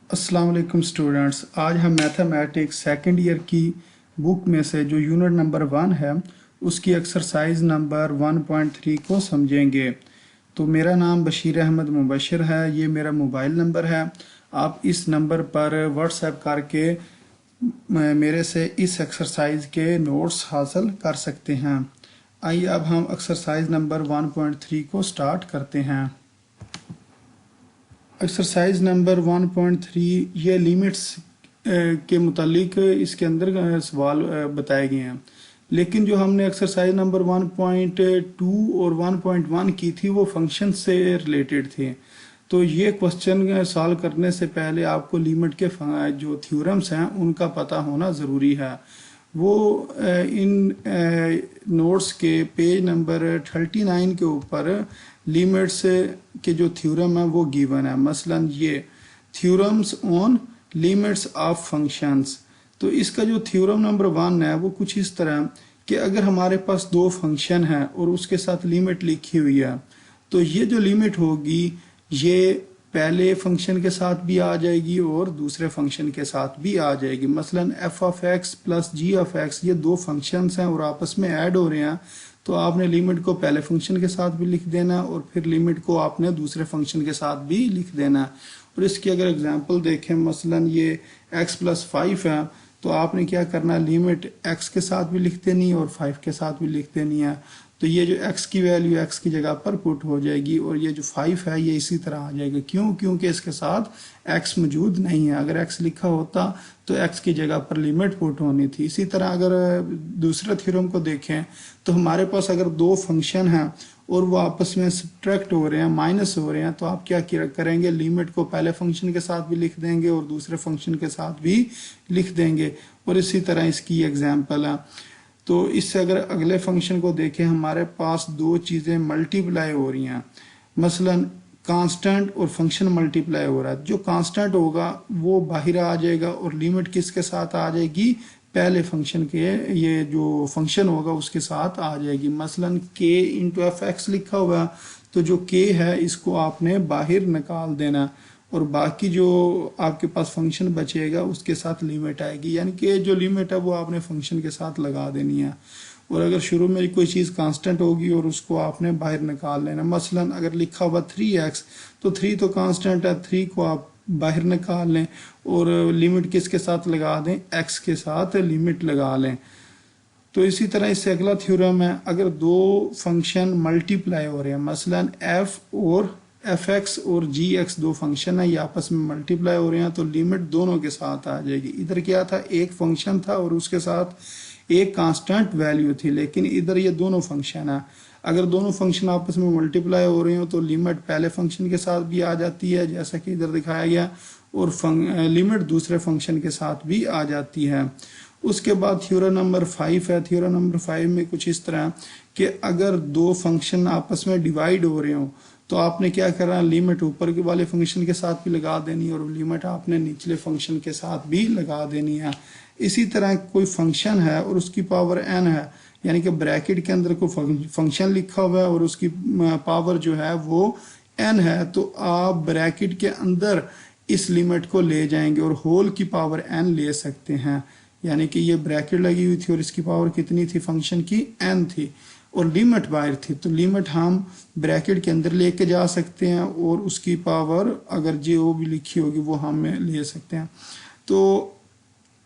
अस्सलाम वालेकुम स्टूडेंट्स। आज हम मैथमेटिक्स सेकंड ईयर की बुक में से जो यूनिट नंबर 1 है उसकी एक्सरसाइज नंबर 1.3 को समझेंगे। तो मेरा नाम बशीर अहमद मुबशर है, ये मेरा मोबाइल नंबर है। आप इस नंबर पर व्हाट्सएप करके मेरे से इस एक्सरसाइज के नोट्स हासिल कर सकते हैं। आइए अब हम एक्सरसाइज नंबर 1.3 को स्टार्ट करते हैं। एक्सरसाइज नंबर 1.3 ये लिमिट्स के मुतालिक इसके अंदर सवाल बताए गए हैं, लेकिन जो हमने एक्सरसाइज नंबर 1.2 और 1.1 की थी वो फंक्शन से रिलेटेड थे। तो ये क्वेश्चन सॉल्व करने से पहले आपको लिमिट के जो थ्योरम्स हैं उनका पता होना ज़रूरी है। वो इन नोट्स के पेज नंबर 39 के ऊपर लिमिट्स के जो थ्योरम है वो गिवन है। मसलन ये theorems on limits of functions. तो इसका जो थ्योरम नंबर 1 है वो कुछ इस तरह कि अगर हमारे पास दो फंक्शन है और उसके साथ लिमिट लिखी हुई है, तो ये जो लिमिट होगी ये पहले फंक्शन के साथ भी आ जाएगी और दूसरे फंक्शन के साथ भी आ जाएगी। मसलन f of x plus g of x, ये दो फंक्शंस हैं और आपस में ऐड हो रहे हैं, तो आपने लिमिट को पहले फंक्शन के साथ भी लिख देना और फिर लिमिट को आपने दूसरे फंक्शन के साथ भी लिख देना। और इसकी अगर एग्जांपल देखें, मसलन ये x प्लस 5 है, तो आपने क्या करना, लिमिट x के साथ भी लिख देनी और 5 के साथ भी लिख देनी है। तो ये जो x की वैल्यू x की जगह पर पुट हो जाएगी और ये जो 5 है ये इसी तरह आ जाएगा। क्यों? क्योंकि इसके साथ x मौजूद नहीं है। अगर x लिखा होता तो x की जगह पर लिमिट पुट होनी थी। इसी तरह अगर दूसरे थ्योरम को देखें तो हमारे पास अगर दो फंक्शन हैं और वो आपस में सब्ट्रैक्ट हो रहे हैं, माइनस हो रहे हैं, तो आप क्या करेंगे, लिमिट को पहले फंक्शन के साथ भी लिख देंगे और दूसरे फंक्शन के साथ भी लिख देंगे। और इसी तरह इसकी एग्जाम्पल है। तो इससे अगर अगले फंक्शन को देखें, हमारे पास दो चीज़ें मल्टीप्लाई हो रही हैं। मसलन कांस्टेंट और फंक्शन मल्टीप्लाई हो रहा है। जो कांस्टेंट होगा वो बाहर आ जाएगा और लिमिट किसके साथ आ जाएगी, पहले फंक्शन के, ये जो फंक्शन होगा उसके साथ आ जाएगी। मसलन k इंटू एफ एक्स लिखा हुआ, तो जो k है इसको आपने बाहर निकाल देना और बाकी जो आपके पास फंक्शन बचेगा उसके साथ लिमिट आएगी, यानी कि जो लिमिट है वो आपने फंक्शन के साथ लगा देनी है। और अगर शुरू में कोई चीज़ कांस्टेंट होगी और उसको आपने बाहर निकाल लेना, मसलन अगर लिखा हुआ 3x, तो 3 तो कांस्टेंट है, 3 को आप बाहर निकाल लें और लिमिट किसके साथ लगा दें, x के साथ लिमिट लगा लें। तो इसी तरह इससे अगला थ्योरम है, अगर दो फंक्शन मल्टीप्लाई हो रहे हैं, मसलन एफ एक्स और जी एक्स दो फंक्शन है, ये आपस में मल्टीप्लाई हो रहे हैं, तो लिमिट दोनों के साथ आ जाएगी। इधर क्या था, एक फंक्शन था और उसके साथ एक कांस्टेंट वैल्यू थी, लेकिन इधर ये दोनों फंक्शन है। अगर दोनों फंक्शन आपस में मल्टीप्लाई हो रहे हो तो लिमिट पहले फंक्शन के साथ भी आ जाती है जैसा कि इधर दिखाया गया, और लिमिट दूसरे फंक्शन के साथ भी आ जाती है। उसके बाद थ्योरम नंबर 5 है। थ्योरम नंबर 5 में कुछ इस तरह कि अगर दो फंक्शन आपस में डिवाइड हो रहे हो तो आपने क्या करना, लिमिट ऊपर के वाले फंक्शन के साथ भी लगा देनी और लिमिट आपने निचले फंक्शन के साथ भी लगा देनी है। इसी तरह कोई फंक्शन है और उसकी पावर n है, यानी कि ब्रैकेट के अंदर कोई फंक्शन लिखा हुआ है और उसकी पावर जो है वो n है, तो आप ब्रैकेट के अंदर इस लिमिट को ले जाएंगे और होल की पावर n ले सकते हैं। यानी कि ये ब्रैकेट लगी हुई थी और इसकी पावर कितनी थी, फंक्शन की n थी और लिमिट बाहर थी, तो लिमिट हम ब्रैकेट के अंदर लेके जा सकते हैं और उसकी पावर अगर जो भी लिखी होगी वो हम ले सकते हैं। तो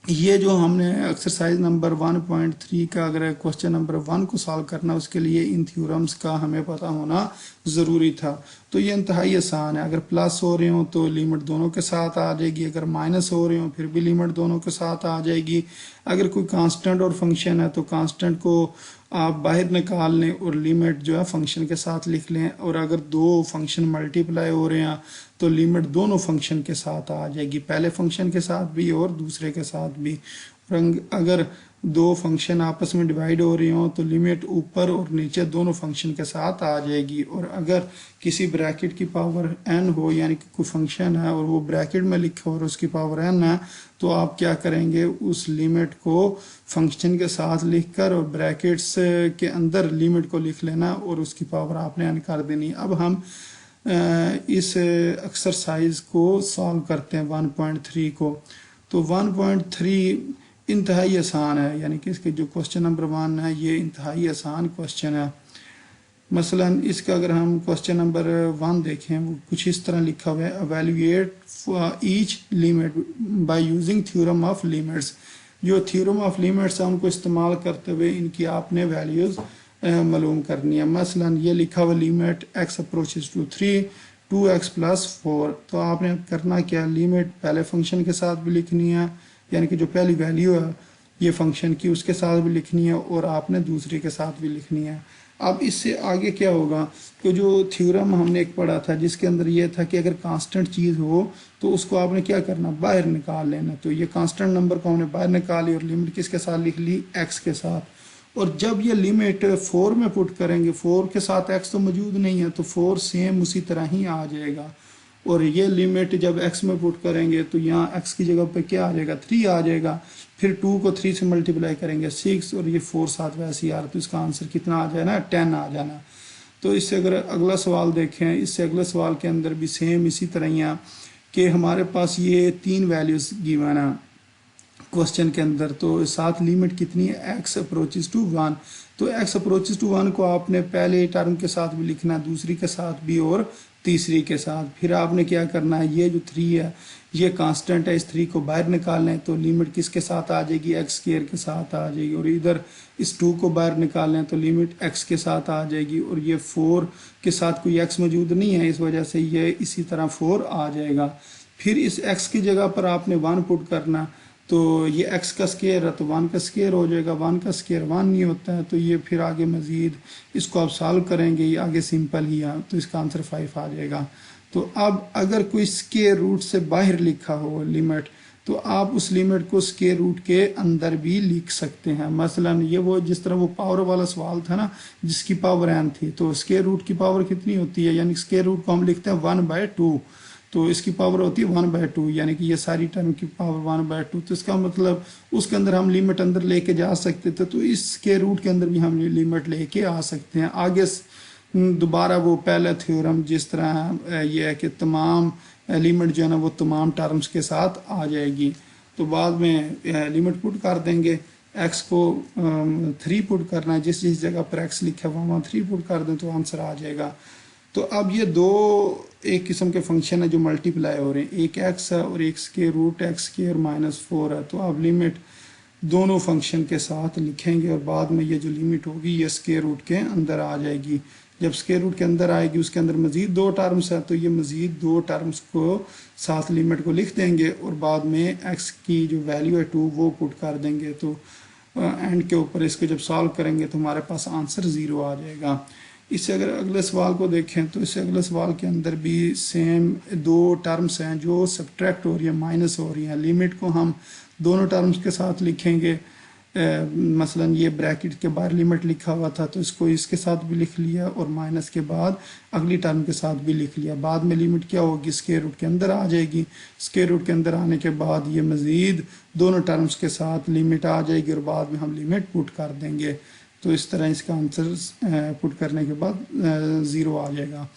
ये जो हमने एक्सरसाइज नंबर 1.3 का अगर क्वेश्चन नंबर 1 को सॉल्व करना, उसके लिए इन थ्योरम्स का हमें पता होना ज़रूरी था। तो ये इंतहाई आसान है। अगर प्लस हो रहे हो तो लिमिट दोनों के साथ आ जाएगी, अगर माइनस हो रहे हो फिर भी लिमिट दोनों के साथ आ जाएगी। अगर कोई कांस्टेंट और फंक्शन है तो कांस्टेंट को आप बाहर निकाल लें और लिमिट जो है फंक्शन के साथ लिख लें। और अगर दो फंक्शन मल्टीप्लाई हो रहे हैं तो लिमिट दोनों फंक्शन के साथ आ जाएगी, पहले फंक्शन के साथ भी और दूसरे के साथ भी। और अगर दो फंक्शन आपस में डिवाइड हो रही हो तो लिमिट ऊपर और नीचे दोनों फंक्शन के साथ आ जाएगी। और अगर किसी ब्रैकेट की पावर n हो, यानी कि कोई फंक्शन है और वो ब्रैकेट में लिखा हो और उसकी पावर n है, तो आप क्या करेंगे, उस लिमिट को फंक्शन के साथ लिखकर और ब्रैकेट्स के अंदर लिमिट को लिख लेना और उसकी पावर आपने n कर देनी। अब हम इस एक्सरसाइज को सॉल्व करते हैं 1.3 को। तो 1.3 इंतहाई आसान है, यानी कि इसके जो क्वेश्चन नंबर 1 है ये इंतहाई आसान क्वेश्चन है। मसलन इसका अगर हम क्वेश्चन नंबर 1 देखें, वो कुछ इस तरह लिखा हुआ है, evaluate each limit by using theorem of limits. जो थ्योरम ऑफ लिमिट्स है उनको इस्तेमाल करते हुए इनकी आपने वैल्यूज़ मालूम करनी है। मसलन ये लिखा हुआ limit x approaches to 3 2x plus 4। तो आपने करना क्या, लिमिट पहले फंक्शन के साथ भी लिखनी है, यानी कि जो पहली वैल्यू है ये फंक्शन की उसके साथ भी लिखनी है, और आपने दूसरी के साथ भी लिखनी है। अब इससे आगे क्या होगा, तो जो थ्योरम हमने एक पढ़ा था जिसके अंदर ये था कि अगर कांस्टेंट चीज़ हो तो उसको आपने क्या करना, बाहर निकाल लेना। तो ये कांस्टेंट नंबर को हमने बाहर निकाली और लिमिट किसके साथ लिख ली, x के साथ। और जब ये लिमिट 4 में पुट करेंगे, 4 के साथ x तो मौजूद नहीं है, तो 4 सेम उसी तरह ही आ जाएगा। और ये लिमिट जब x में पुट करेंगे तो यहाँ x की जगह पे क्या आ जाएगा, 3 आ जाएगा। फिर 2 को 3 से मल्टीप्लाई करेंगे 6, और ये 4 साथ वैसे ही आ रहा, तो इसका आंसर कितना आ जाए ना, 10 आ जाना। तो इससे अगर अगला सवाल देखें, इससे अगले सवाल के अंदर भी सेम इसी तरह ही है कि हमारे पास ये 3 वैल्यूज गिवन है क्वेश्चन के अंदर। तो साथ लिमिट कितनी है, x अप्रोचेस टू 1। तो x अप्रोचेस टू 1 को आपने पहले टर्म के साथ भी लिखना है, दूसरी के साथ भी और तीसरी के साथ। फिर आपने क्या करना है, ये जो 3 है ये कांस्टेंट है, इस 3 को बाहर निकालना है, तो लिमिट किसके साथ आ जाएगी, x स्क्वायर के साथ आ जाएगी। और इधर इस 2 को बाहर निकालना है तो लिमिट x के साथ आ जाएगी। और ये 4 के साथ कोई x मौजूद नहीं है, इस वजह से ये इसी तरह 4 आ जाएगा। फिर इस x की जगह पर आपने 1 पुट करना, तो ये x का स्क्वायर है तो 1 का स्क्वायर हो जाएगा, 1 का स्क्वायर 1 नहीं होता है। तो ये फिर आगे मज़ीद इसको आप सॉल्व करेंगे, ये आगे सिंपल ही है, तो इसका आंसर 5 आ जाएगा। तो अब अगर कोई स्क्वायर रूट से बाहर लिखा हो लिमिट, तो आप उस लिमिट को स्क्वायर रूट के अंदर भी लिख सकते हैं। मसलन ये वो जिस तरह वो पावर वाला सवाल था ना जिसकी पावर n थी, तो स्क्वायर रूट की पावर कितनी होती है, यानी स्क्वायर रूट को हम लिखते हैं 1/2, तो इसकी पावर होती है 1/2, यानी कि ये सारी टर्म की पावर 1/2। तो इसका मतलब उसके अंदर हम लिमिट अंदर लेके जा सकते थे, तो इस स्क्वायर रूट के अंदर भी हम लिमिट लेके आ सकते हैं। आगे दोबारा वो पहला थ्योरम जिस तरह ये है कि तमाम लिमिट जो है ना वो तमाम टर्म्स के साथ आ जाएगी। तो बाद में लिमिट पुट कर देंगे, x को 3 पुट करना है, जिस जिस जगह पर x लिखा हुआ वहाँ 3 पुट कर दें तो आंसर आ जाएगा। तो अब ये दो एक किस्म के फंक्शन है जो मल्टीप्लाई हो रहे हैं, एक x है और एक के रूट x स्क्वायर -4 है। तो आप लिमिट दोनों फंक्शन के साथ लिखेंगे और बाद में ये जो लिमिट होगी ये स्क्वायर रूट के अंदर आ जाएगी। जब स्क्वायर रूट के अंदर आएगी उसके अंदर मजीद 2 टर्म्स है, तो ये मजीद 2 टर्म्स को साथ लिमिट को लिख देंगे और बाद में x की जो वैल्यू है 2 वो पुट कर देंगे। तो एंड के ऊपर इसको जब सॉल्व करेंगे तो हमारे पास आंसर 0 आ जाएगा। इससे अगर अगले सवाल को देखें तो इससे अगले सवाल के अंदर भी सेम 2 टर्म्स हैं जो सब्ट्रैक्ट हो रही है, माइनस हो रही हैं। लिमिट को हम दोनों टर्म्स के साथ लिखेंगे, मसलन ये ब्रैकेट के बाहर लिमिट लिखा हुआ था तो इसको इसके साथ भी लिख लिया और माइनस के बाद अगली टर्म के साथ भी लिख लिया। बाद में लिमिट क्या होगी, स्क्वायर रूट के अंदर आ जाएगी। स्क्वायर रूट के अंदर आने के बाद ये मज़ीद दोनों टर्म्स के साथ लिमिट आ जाएगी और बाद में हम लिमिट पुट कर देंगे। तो इस तरह इसका आंसर पुट करने के बाद 0 आ जाएगा।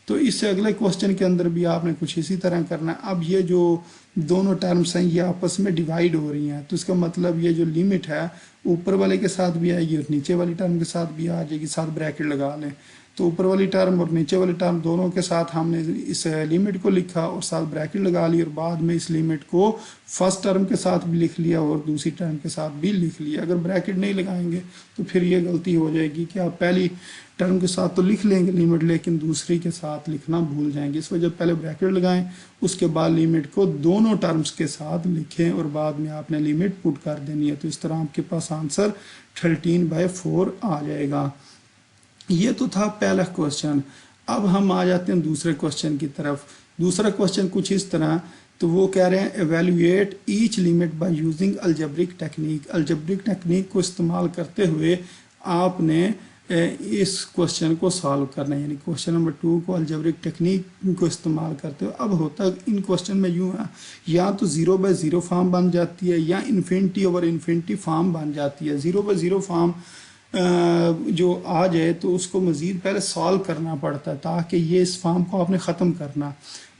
तो इससे अगले क्वेश्चन के अंदर भी आपने कुछ इसी तरह करना है। अब ये जो दोनों टर्म्स हैं ये आपस में डिवाइड हो रही हैं, तो इसका मतलब ये जो लिमिट है ऊपर वाले के साथ भी आएगी और नीचे वाली टर्म के साथ भी आ जाएगी। साथ ब्रैकेट लगा लें तो ऊपर वाली टर्म और नीचे वाली टर्म दोनों के साथ हमने इस लिमिट को लिखा और साथ ब्रैकेट लगा ली और बाद में इस लिमिट को फर्स्ट टर्म के साथ भी लिख लिया और दूसरी टर्म के साथ भी लिख लिया। अगर ब्रैकेट नहीं लगाएंगे तो फिर ये गलती हो जाएगी कि आप पहली टर्म के साथ तो लिख लेंगे लिमिट लेकिन दूसरी के साथ लिखना भूल जाएंगे। इस वजह पहले ब्रैकेट लगाएं, उसके बाद लिमिट को दोनों टर्म्स के साथ लिखें और बाद में आपने लिमिट पुट कर देनी है। तो इस तरह आपके पास आंसर 13/4 आ जाएगा। ये तो था पहला क्वेश्चन। अब हम आ जाते हैं दूसरे क्वेश्चन की तरफ। दूसरा क्वेश्चन कुछ इस तरह, तो वो कह रहे हैं evaluate each limit by using algebraic technique. Algebraic technique को इस्तेमाल करते हुए आपने इस क्वेश्चन को सॉल्व करना है, यानी क्वेश्चन नंबर 2 को अलजेब्रिक टेक्निक को इस्तेमाल करते हुए। अब होता इन क्वेश्चन में यूँ है, या तो 0/0 फॉर्म बन जाती है या इन्फिनिटी ओवर इन्फिनिटी फॉर्म बन जाती है। 0/0 फॉर्म जो आ जाए तो उसको मज़ीद पहले सॉल्व करना पड़ता है ताकि ये इस फॉर्म को आपने ख़त्म करना।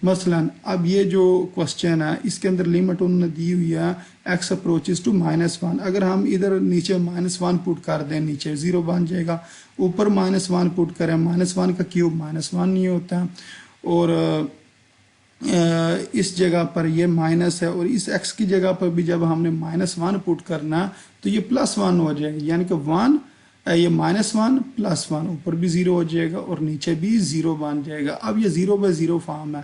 मसलन अब ये जो क्वेश्चन है इसके अंदर लिमिट उन्होंने दी हुई है x अप्रोचेस टू -1। अगर हम इधर नीचे -1 पुट कर दें नीचे 0 बन जाएगा, ऊपर -1 पुट करें -1 का क्यूब -1 नहीं होता, और इस जगह पर ये माइनस है, और इस x की जगह पर भी जब हमने -1 पुट करना तो ये +1 हो जाएगा, यानी कि 1 ये -1 +1 ऊपर भी 0 हो जाएगा और नीचे भी 0 बन जाएगा। अब ये 0/0 फॉर्म है,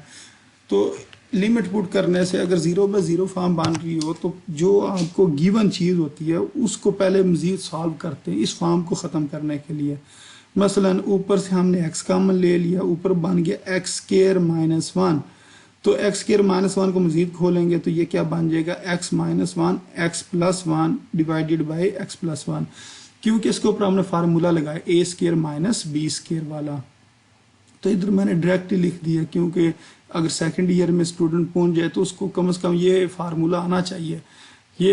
तो लिमिट पुट करने से अगर 0/0 फॉर्म बन रही हो तो जो आपको गिवन चीज़ होती है उसको पहले मज़ीद सॉल्व करते हैं इस फॉर्म को ख़त्म करने के लिए। मसलन ऊपर से हमने x कॉमन ले लिया, ऊपर बन गया x² -1, तो x² -1 को मज़ीद खोलेंगे तो ये क्या बन जाएगा x -1 x+1 divided by x+1, क्योंकि इसके ऊपर हमने फार्मूला लगाया a² - b² वाला। तो इधर मैंने डायरेक्ट ही लिख दिया, क्योंकि अगर सेकंड ईयर में स्टूडेंट पहुंच जाए तो उसको कम से कम ये फार्मूला आना चाहिए। ये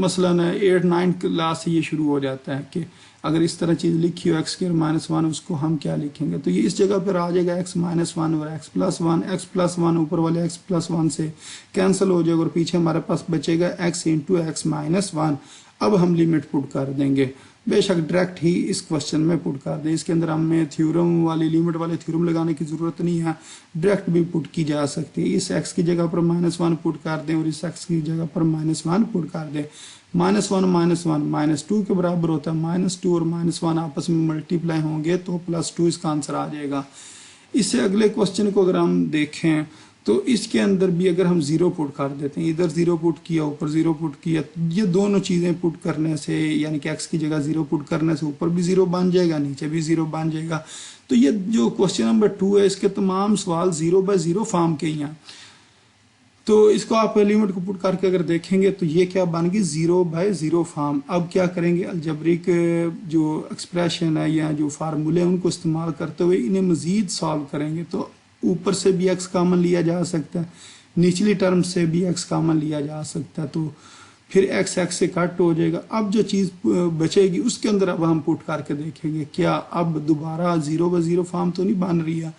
मसलन 8-9 क्लास से ये शुरू हो जाता है कि अगर इस तरह चीज़ लिखी हो x² -1 उसको हम क्या लिखेंगे, तो ये इस जगह पर आ जाएगा x -1 और x+1 ऊपर वाले x+1 से कैंसिल हो जाएगा और पीछे हमारे पास बचेगा x × x -1। अब हम लिमिट पुट कर देंगे, बेशक डायरेक्ट ही इस क्वेश्चन में पुट कर दें, इसके अंदर हमें थ्योरम वाली लिमिट वाले थ्योरम लगाने की ज़रूरत नहीं है, डायरेक्ट भी पुट की जा सकती है। इस x की जगह पर -1 पुट कर दें और इस x की जगह पर -1 पुट कर दें। -1 -2 के बराबर होता है, -2 और -1 आपस में मल्टीप्लाई होंगे तो +2 इसका आंसर आ जाएगा। इससे अगले क्वेश्चन को अगर हम देखें तो इसके अंदर भी अगर हम 0 पुट कर देते हैं, इधर 0 पुट किया ऊपर 0 पुट किया, ये दोनों चीज़ें पुट करने से यानी कि x की जगह 0 पुट करने से ऊपर भी 0 बन जाएगा नीचे भी 0 बन जाएगा। तो ये जो क्वेश्चन नंबर 2 है इसके तमाम सवाल 0/0 फॉर्म के ही हैं। तो इसको आप लिमिट को पुट करके अगर देखेंगे तो ये क्या बन गई 0/0 फॉर्म। अब क्या करेंगे, अलजबरिक जो एक्सप्रेशन है या जो फार्मूले हैं उनको इस्तेमाल करते हुए इन्हें मज़ीद सॉल्व करेंगे। तो ऊपर से भी x कॉमन लिया जा सकता है, निचली टर्म से भी x कॉमन लिया जा सकता है, तो फिर x से कट हो जाएगा। अब जो चीज़ बचेगी उसके अंदर अब हम पुट करके देखेंगे क्या अब दोबारा 0/0 फॉर्म तो नहीं बन रही है।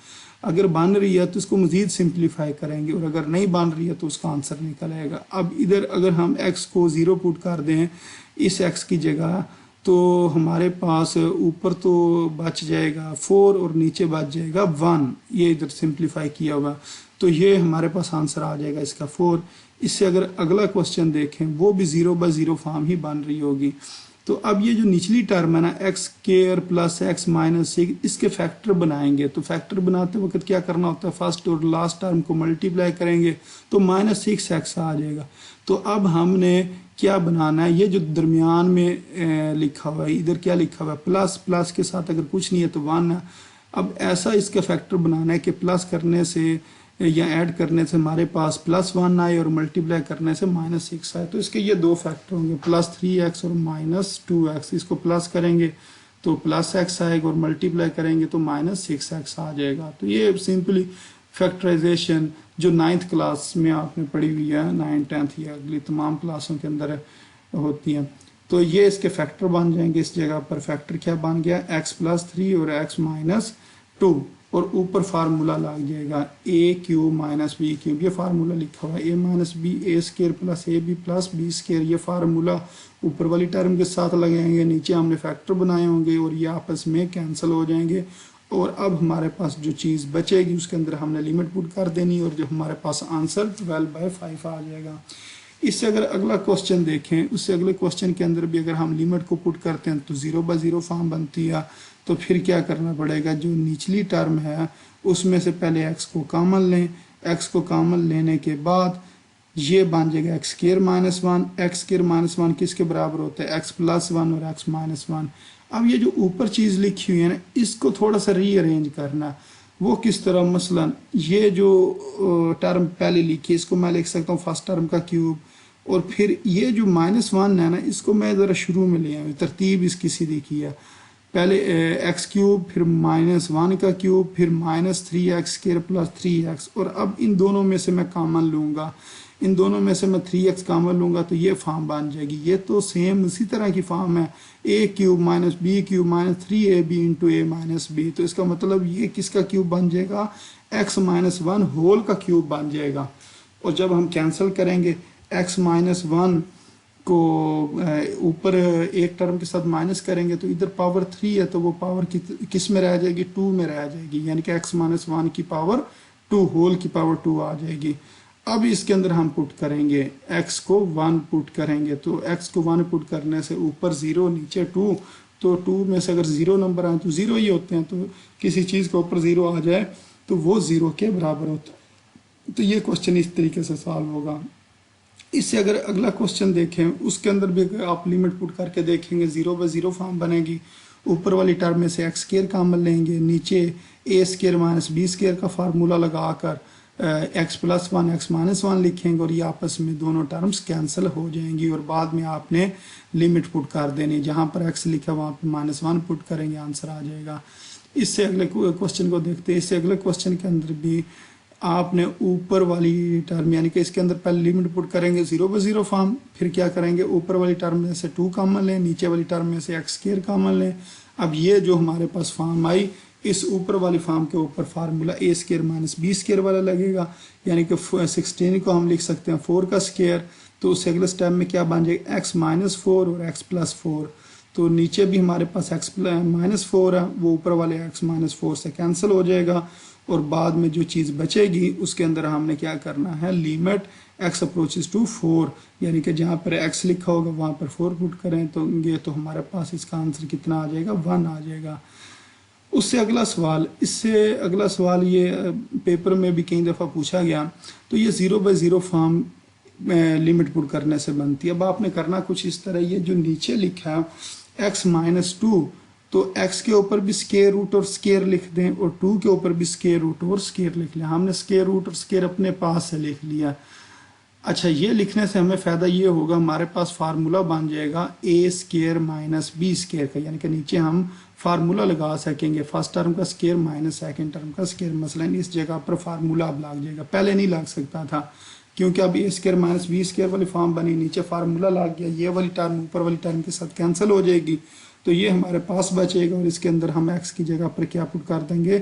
अगर बन रही है तो इसको मज़ीद सिंप्लीफाई करेंगे और अगर नहीं बन रही है तो उसका आंसर निकल आएगा। अब इधर अगर हम x को 0 पुट कर दें इस x की जगह तो हमारे पास ऊपर तो बच जाएगा 4 और नीचे बच जाएगा 1, ये इधर सिंप्लीफाई किया हुआ, तो ये हमारे पास आंसर आ जाएगा इसका 4। इससे अगर अगला क्वेश्चन देखें वो भी 0/0 फॉर्म ही बन रही होगी। तो अब ये जो निचली टर्म है ना x² + x -6 इसके फैक्टर बनाएंगे। तो फैक्टर बनाते वक्त क्या करना होता है, फर्स्ट और लास्ट टर्म को मल्टीप्लाई करेंगे तो -6x आ जाएगा। तो अब हमने क्या बनाना है, ये जो दरमियान में लिखा हुआ है इधर क्या लिखा हुआ है प्लस के साथ अगर कुछ नहीं है तो 1 है। अब ऐसा इसका फैक्टर बनाना है कि प्लस करने से या ऐड करने से हमारे पास +1 आए और मल्टीप्लाई करने से -6 आए। तो इसके ये दो फैक्टर होंगे +3x और -2x। इसको प्लस करेंगे तो +x आएगा और मल्टीप्लाई करेंगे तो -6x आ जाएगा। तो ये सिंपली फैक्टराइजेशन जो 9th क्लास में आपने पढ़ी हुई है, 9th 10th या अगली तमाम क्लासों के अंदर होती हैं। तो ये इसके फैक्टर बन जाएंगे। इस जगह पर फैक्टर क्या बन गया x+3 और x -2 और ऊपर फार्मूला लग जाएगा a³ - b³। ये फार्मूला लिखा हुआ है a - b a² + ab + b²। ये फार्मूला ऊपर वाली टर्म के साथ लगाएंगे, नीचे हमने फैक्टर बनाए होंगे और ये आपस में कैंसिल हो जाएंगे। और अब हमारे पास जो चीज़ बचेगी उसके अंदर हमने लिमिट पुट कर देनी और जो हमारे पास आंसर 12/5 आ जाएगा। इससे अगर अगला क्वेश्चन देखें, उससे अगले क्वेश्चन के अंदर भी अगर हम लिमिट को पुट करते हैं तो 0/0 फॉर्म बनती है। तो फिर क्या करना पड़ेगा, जो निचली टर्म है उसमें से पहले x को कॉमन लें, x को कॉमन लेने के बाद ये बन जाएगा x² -1। x² -1 किसके बराबर होता है x+1 और x -1। अब ये जो ऊपर चीज़ लिखी हुई है ना इसको थोड़ा सा रीअरेंज करना। वो किस तरह, मसलन ये जो टर्म पहले लिखी इसको मैं लिख सकता हूँ फर्स्ट टर्म का क्यूब, और फिर ये जो -1 है ना इसको मैं ज़रा शुरू में ले आऊँ, तरतीब इसकी सीधी किया। पहले x³ फिर -1 का क्यूब फिर -3x² + 3x, और अब इन दोनों में से मैं कॉमन लूँगा। इन दोनों में से मैं 3x कॉमन लूंगा तो ये फॉर्म बन जाएगी। ये तो सेम उसी तरह की फॉर्म है, a cube minus b cube minus 3ab into a minus b. तो इसका मतलब ये किसका क्यूब बन जाएगा, x माइनस 1 होल का क्यूब बन जाएगा। और जब हम कैंसिल करेंगे x माइनस 1 को ऊपर एक टर्म के साथ माइनस करेंगे तो इधर पावर 3 है तो वो पावर किस में रह जाएगी, 2 में रह जाएगी, यानी कि x माइनस 1 की पावर 2 होल की पावर 2 आ जाएगी। अब इसके अंदर हम पुट करेंगे x को 1 पुट करेंगे, तो x को 1 पुट करने से ऊपर 0 नीचे 2, तो 2 में से अगर 0 नंबर आए तो 0 ही होते हैं, तो किसी चीज़ के ऊपर 0 आ जाए तो वो 0 के बराबर होता है। तो ये क्वेश्चन इस तरीके से सॉल्व होगा। इससे अगर अगला क्वेश्चन देखें उसके अंदर भी आप लिमिट पुट करके देखेंगे 0 बाय 0 फॉर्म बनेगी। ऊपर वाली टर्म में से x स्क्वायर कॉमन लेंगे, नीचे a square minus b square का फार्मूला लगाकर x प्लस 1 x माइनस 1 लिखेंगे और ये आपस में दोनों टर्म्स कैंसिल हो जाएंगी। और बाद में आपने लिमिट पुट कर देनी, जहाँ पर x लिखा वहाँ पर -1 पुट करेंगे, आंसर आ जाएगा। इससे अगले क्वेश्चन को देखते हैं। इससे अगले क्वेश्चन के अंदर भी आपने ऊपर वाली टर्म यानी कि इसके अंदर पहले लिमिट पुट करेंगे 0 बाय 0 फॉर्म, फिर क्या करेंगे ऊपर वाली टर्म में से 2 कॉमन लें, नीचे वाली टर्म में से x स्क्वायर कॉमन लें। अब ये जो हमारे पास फॉर्म आई, इस ऊपर वाली फॉर्म के ऊपर formula a square minus b square वाला लगेगा, यानी कि 16 को हम लिख सकते हैं 4 का स्क्वायर। तो उससे अगले स्टेप में क्या बन जाएगा, x माइनस 4 और x प्लस 4। तो नीचे भी हमारे पास x माइनस 4 है, वो ऊपर वाले x माइनस 4 से कैंसिल हो जाएगा। और बाद में जो चीज़ बचेगी उसके अंदर हमने क्या करना है, लिमिट x अप्रोचेस टू 4, यानी कि जहाँ पर x लिखा होगा वहाँ पर 4 पुट करें तो ये तो हमारे पास इसका आंसर कितना आ जाएगा, 1 आ जाएगा। उससे अगला सवाल, इससे अगला सवाल ये पेपर में भी कई दफ़ा पूछा गया, तो ये 0 बाय 0 फॉर्म लिमिट पुट करने से बनती है। अब आपने करना कुछ इस तरह, ये जो नीचे लिखा है x माइनस 2, तो x के ऊपर भी स्क्वायर रूट और स्क्वायर लिख दें और 2 के ऊपर भी स्क्वायर रूट और स्क्वायर लिख लें। हमने स्क्वायर रूट और स्क्वायर अपने पास से लिख लिया। अच्छा, ये लिखने से हमें फ़ायदा ये होगा, हमारे पास फार्मूला बन जाएगा a square minus b square का, यानी कि नीचे हम फार्मूला लगा सकेंगे, फर्स्ट टर्म का स्क्वायर माइनस सेकंड टर्म का स्क्वायर। मसलन इस जगह पर फार्मूला अब लग जाएगा, पहले नहीं लग सकता था क्योंकि अब a square minus b square वाली फॉर्म बनी, नीचे फार्मूला लग गया, ये वाली टर्म ऊपर वाली टर्म के साथ कैंसिल हो जाएगी, तो ये हमारे पास बचेगा। और इसके अंदर हम x की जगह पर क्या पुट कर देंगे,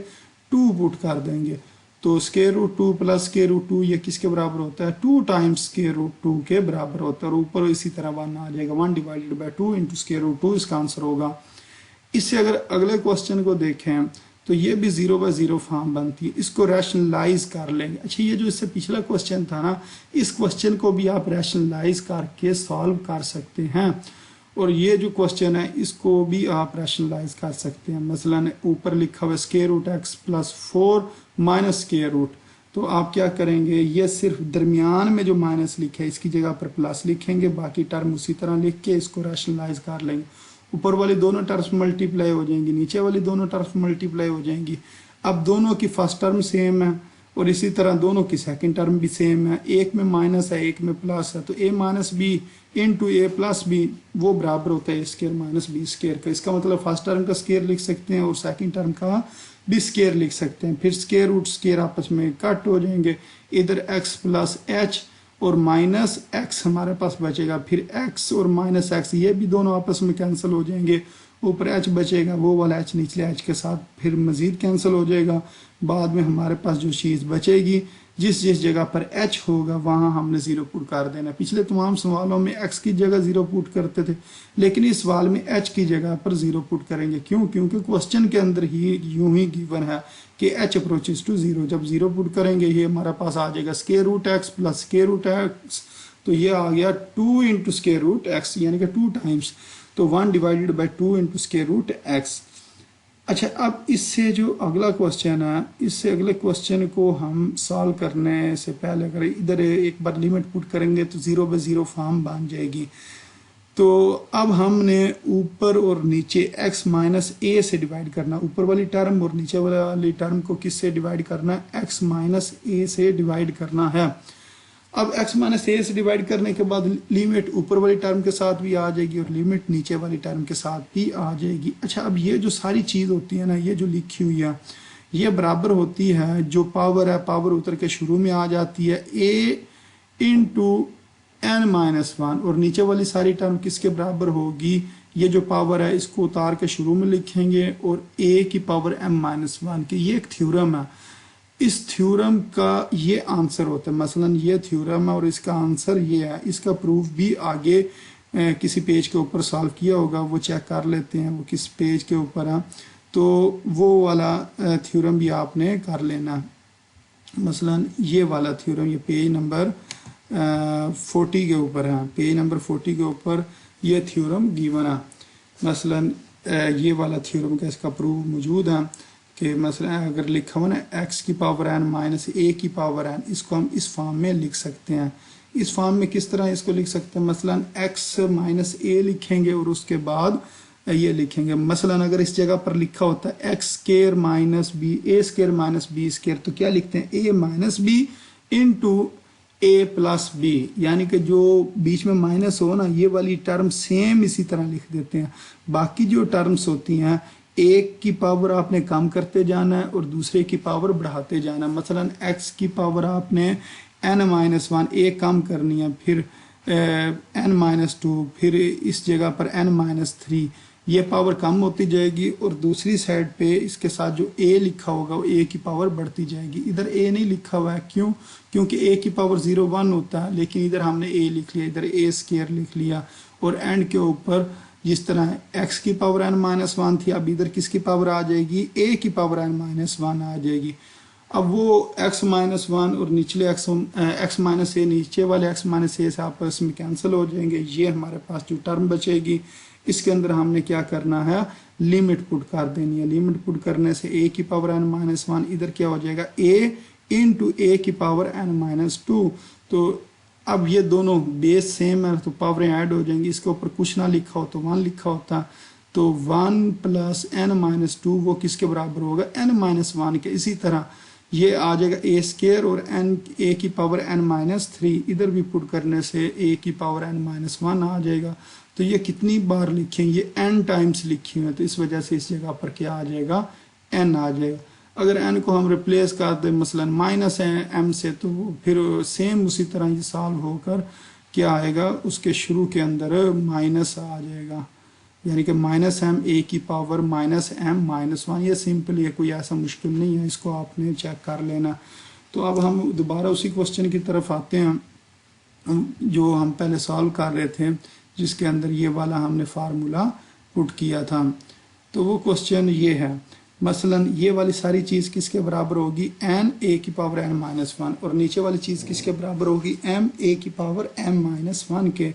2 पुट कर देंगे। तो square root 2 plus square root 2 ये किसके बराबर होता है, 2 टाइम्स स्क्वायर रूट 2 के बराबर होता है। और ऊपर इसी तरह 1 आ जाएगा, 1 divided by 2 into square root 2 इसका आंसर होगा। इससे अगर अगले क्वेश्चन को देखें तो ये भी 0 बाय 0 फॉर्म बनती है, इसको रैशनलाइज कर लेंगे। अच्छा, ये जो इससे पिछला क्वेश्चन था ना, इस क्वेश्चन को भी आप रैशनलाइज करके सॉल्व कर सकते हैं। और ये जो क्वेश्चन है इसको भी आप रैशनलाइज कर सकते हैं। मसलन ऊपर लिखा हुआ square root x plus 4 minus square root, तो आप क्या करेंगे, ये सिर्फ दरमियान में जो माइनस लिखे है इसकी जगह पर प्लस लिखेंगे, बाकी टर्म उसी तरह लिख के इसको रैशनलाइज कर लेंगे। ऊपर वाली दोनों टर्म्स मल्टीप्लाई हो जाएंगी, नीचे वाली दोनों टर्म्स मल्टीप्लाई हो जाएंगी। अब दोनों की फर्स्ट टर्म सेम है और इसी तरह दोनों की सेकंड टर्म भी सेम है, एक में माइनस है एक में प्लस है, तो a minus b into a plus b वो बराबर होता है a square minus b square का। इसका मतलब फर्स्ट टर्म का स्क्वायर लिख सकते हैं और सेकंड टर्म का भी स्क्वायर लिख सकते हैं। फिर स्क्वायर रूट स्क्वायर आपस में कट हो जाएंगे, इधर x प्लस एच और माइनस x हमारे पास बचेगा, फिर x और माइनस x ये भी दोनों आपस में कैंसिल हो जाएंगे, ऊपर h बचेगा, वो वाला h निचले h के साथ फिर मजीद कैंसिल हो जाएगा। बाद में हमारे पास जो चीज़ बचेगी, जिस जगह पर h होगा वहाँ हमने 0 पुट कर देना। पिछले तमाम सवालों में x की जगह 0 पुट करते थे, लेकिन इस सवाल में h की जगह पर 0 पुट करेंगे। क्यों? क्योंकि क्वेश्चन के अंदर ही यूं ही गिवन है कि h अप्रोचेस टू 0। जब 0 पुट करेंगे ये हमारे पास आ जाएगा square root x plus square root x, तो ये आ गया 2 इंटू स्क्वायर रूट x, यानी कि 2 टाइम्स, तो 1 divided by 2 into square root x। अच्छा, अब इससे जो अगला क्वेश्चन है, इससे अगले क्वेश्चन को हम सॉल्व करने से पहले अगर इधर एक बार लिमिट पुट करेंगे तो 0 बाय 0 फॉर्म बन जाएगी। तो अब हमने ऊपर और नीचे x माइनस a से डिवाइड करना, ऊपर वाली टर्म और नीचे वाली टर्म को किससे डिवाइड करना है, x माइनस a से डिवाइड करना है। अब x माइनस a से डिवाइड करने के बाद लिमिट ऊपर वाली टर्म के साथ भी आ जाएगी और लिमिट नीचे वाली टर्म के साथ भी आ जाएगी। अच्छा, अब ये जो सारी चीज़ होती है ना, ये जो लिखी हुई है ये बराबर होती है, जो पावर है पावर उतर के शुरू में आ जाती है इंटू n-1 और नीचे वाली सारी टर्म किसके बराबर होगी, ये जो पावर है इसको उतार के शुरू में लिखेंगे और a की पावर m-1 की। ये एक थ्योरम है, इस थ्योरम का ये आंसर होता है। मसलन ये थ्योरम है और इसका आंसर ये है। इसका प्रूफ भी आगे किसी पेज के ऊपर सॉल्व किया होगा, वो चेक कर लेते हैं वो किस पेज के ऊपर है, तो वो वाला थ्योरम भी आपने कर लेना। मसलन ये वाला थ्योरम ये पेज नंबर 40 के ऊपर है, पेज नंबर 40 के ऊपर ये थ्योरम गिवन है। मसलन ये वाला थ्योरम का इसका प्रूफ मौजूद है कि मसलन अगर लिखा हुआ ना x की पावर n माइनस a की पावर n, इसको हम इस फॉर्म में लिख सकते हैं। इस फॉर्म में किस तरह इसको लिख सकते हैं, मसलन x माइनस a लिखेंगे और उसके बाद ये लिखेंगे। मसलन अगर इस जगह पर लिखा होता है x square minus b a square minus b square, तो क्या लिखते हैं a minus b into a plus b, यानी कि जो बीच में माइनस हो ना ये वाली टर्म सेम इसी तरह लिख देते हैं। बाकी जो टर्म्स होती हैं एक की पावर आपने कम करते जाना है और दूसरे की पावर बढ़ाते जाना है। मसलन x की पावर आपने n-1 एक कम करनी है, फिर n-2, फिर इस जगह पर n-3, ये पावर कम होती जाएगी और दूसरी साइड पे इसके साथ जो a लिखा होगा वो a की पावर बढ़ती जाएगी। इधर a नहीं लिखा हुआ है, क्यों? क्योंकि a की पावर 0 1 होता है, लेकिन इधर हमने a लिख लिया, इधर a स्क्वायर लिख लिया और एंड के ऊपर जिस तरह x की पावर n-1 थी, अब इधर किसकी पावर आ जाएगी, a की पावर n-1 आ जाएगी। अब वो x-1 और निचले x a नीचे वाले x a से आपस में कैंसिल हो जाएंगे। ये हमारे पास जो टर्म बचेगी इसके अंदर हमने क्या करना है, लिमिट पुट कर देनी है। लिमिट पुट करने से a की पावर n-1 इधर क्या हो जाएगा a इंटू a की पावर n-2। तो अब ये दोनों बेस सेम है तो पावरें ऐड हो जाएंगी। इसके ऊपर कुछ ना लिखा हो तो 1 लिखा होता, तो 1 प्लस n-2 वो किसके बराबर होगा, n-1 के। इसी तरह ये आ जाएगा a स्क्वायर और a की पावर n-3, इधर भी पुट करने से a की पावर n-1 आ जाएगा। तो ये कितनी बार लिखें, ये n टाइम्स लिखी हुई है, तो इस वजह से इस जगह पर क्या आ जाएगा, n आ जाएगा। अगर n को हम रिप्लेस कर दें मसलन माइनस m से, तो फिर सेम उसी तरह ये सॉल्व होकर क्या आएगा, उसके शुरू के अंदर माइनस आ जाएगा, यानी कि माइनस m a की पावर माइनस m-1। ये सिंपल है, कोई ऐसा मुश्किल नहीं है, इसको आपने चेक कर लेना। तो अब हम दोबारा उसी क्वेश्चन की तरफ आते हैं जो हम पहले सॉल्व कर रहे थे, जिसके अंदर ये वाला हमने फार्मूला पुट किया था। तो वो क्वेश्चन ये है, मसलन ये वाली सारी चीज़ किसके बराबर होगी, n a की पावर n-1 और नीचे वाली चीज़ किसके बराबर होगी, m a की पावर m-1 के।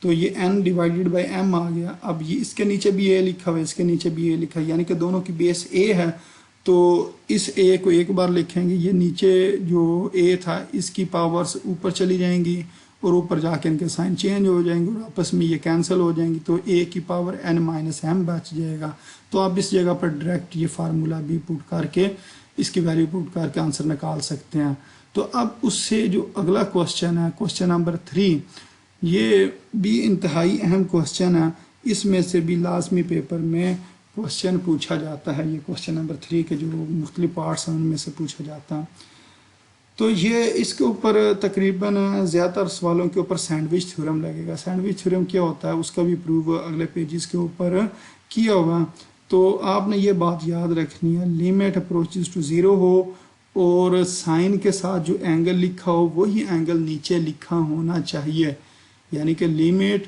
तो ये n डिवाइडेड बाई m आ गया। अब ये इसके नीचे भी a लिखा हुआ है, इसके नीचे भी a लिखा है, यानी कि दोनों की बेस a है। तो इस a को एक बार लिखेंगे, ये नीचे जो a था इसकी पावर्स ऊपर चली जाएंगी और ऊपर जाके इनके साइन चेंज हो जाएंगे और आपस में ये कैंसिल हो जाएंगी, तो a की पावर n-m बच जाएगा। तो आप इस जगह पर डायरेक्ट ये फार्मूला भी पुट करके इसकी वैल्यू पुट करके आंसर निकाल सकते हैं। तो अब उससे जो अगला क्वेश्चन है, क्वेश्चन नंबर 3, ये भी इंतहाई अहम क्वेश्चन है। इसमें से भी लाजमी पेपर में क्वेश्चन पूछा जाता है। ये क्वेश्चन नंबर 3 के जो मुख्तलिफ पार्ट्स हैं उनमें से पूछा जाता है। तो ये इसके ऊपर तकरीबन ज़्यादातर सवालों के ऊपर सैंडविच थ्योरम लगेगा। सैंडविच थ्योरम क्या होता है उसका भी प्रूफ अगले पेजेस के ऊपर किया होगा। तो आपने ये बात याद रखनी है, लिमिट अप्रोचेस टू 0 हो और साइन के साथ जो एंगल लिखा हो वही एंगल नीचे लिखा होना चाहिए। यानी कि लिमिट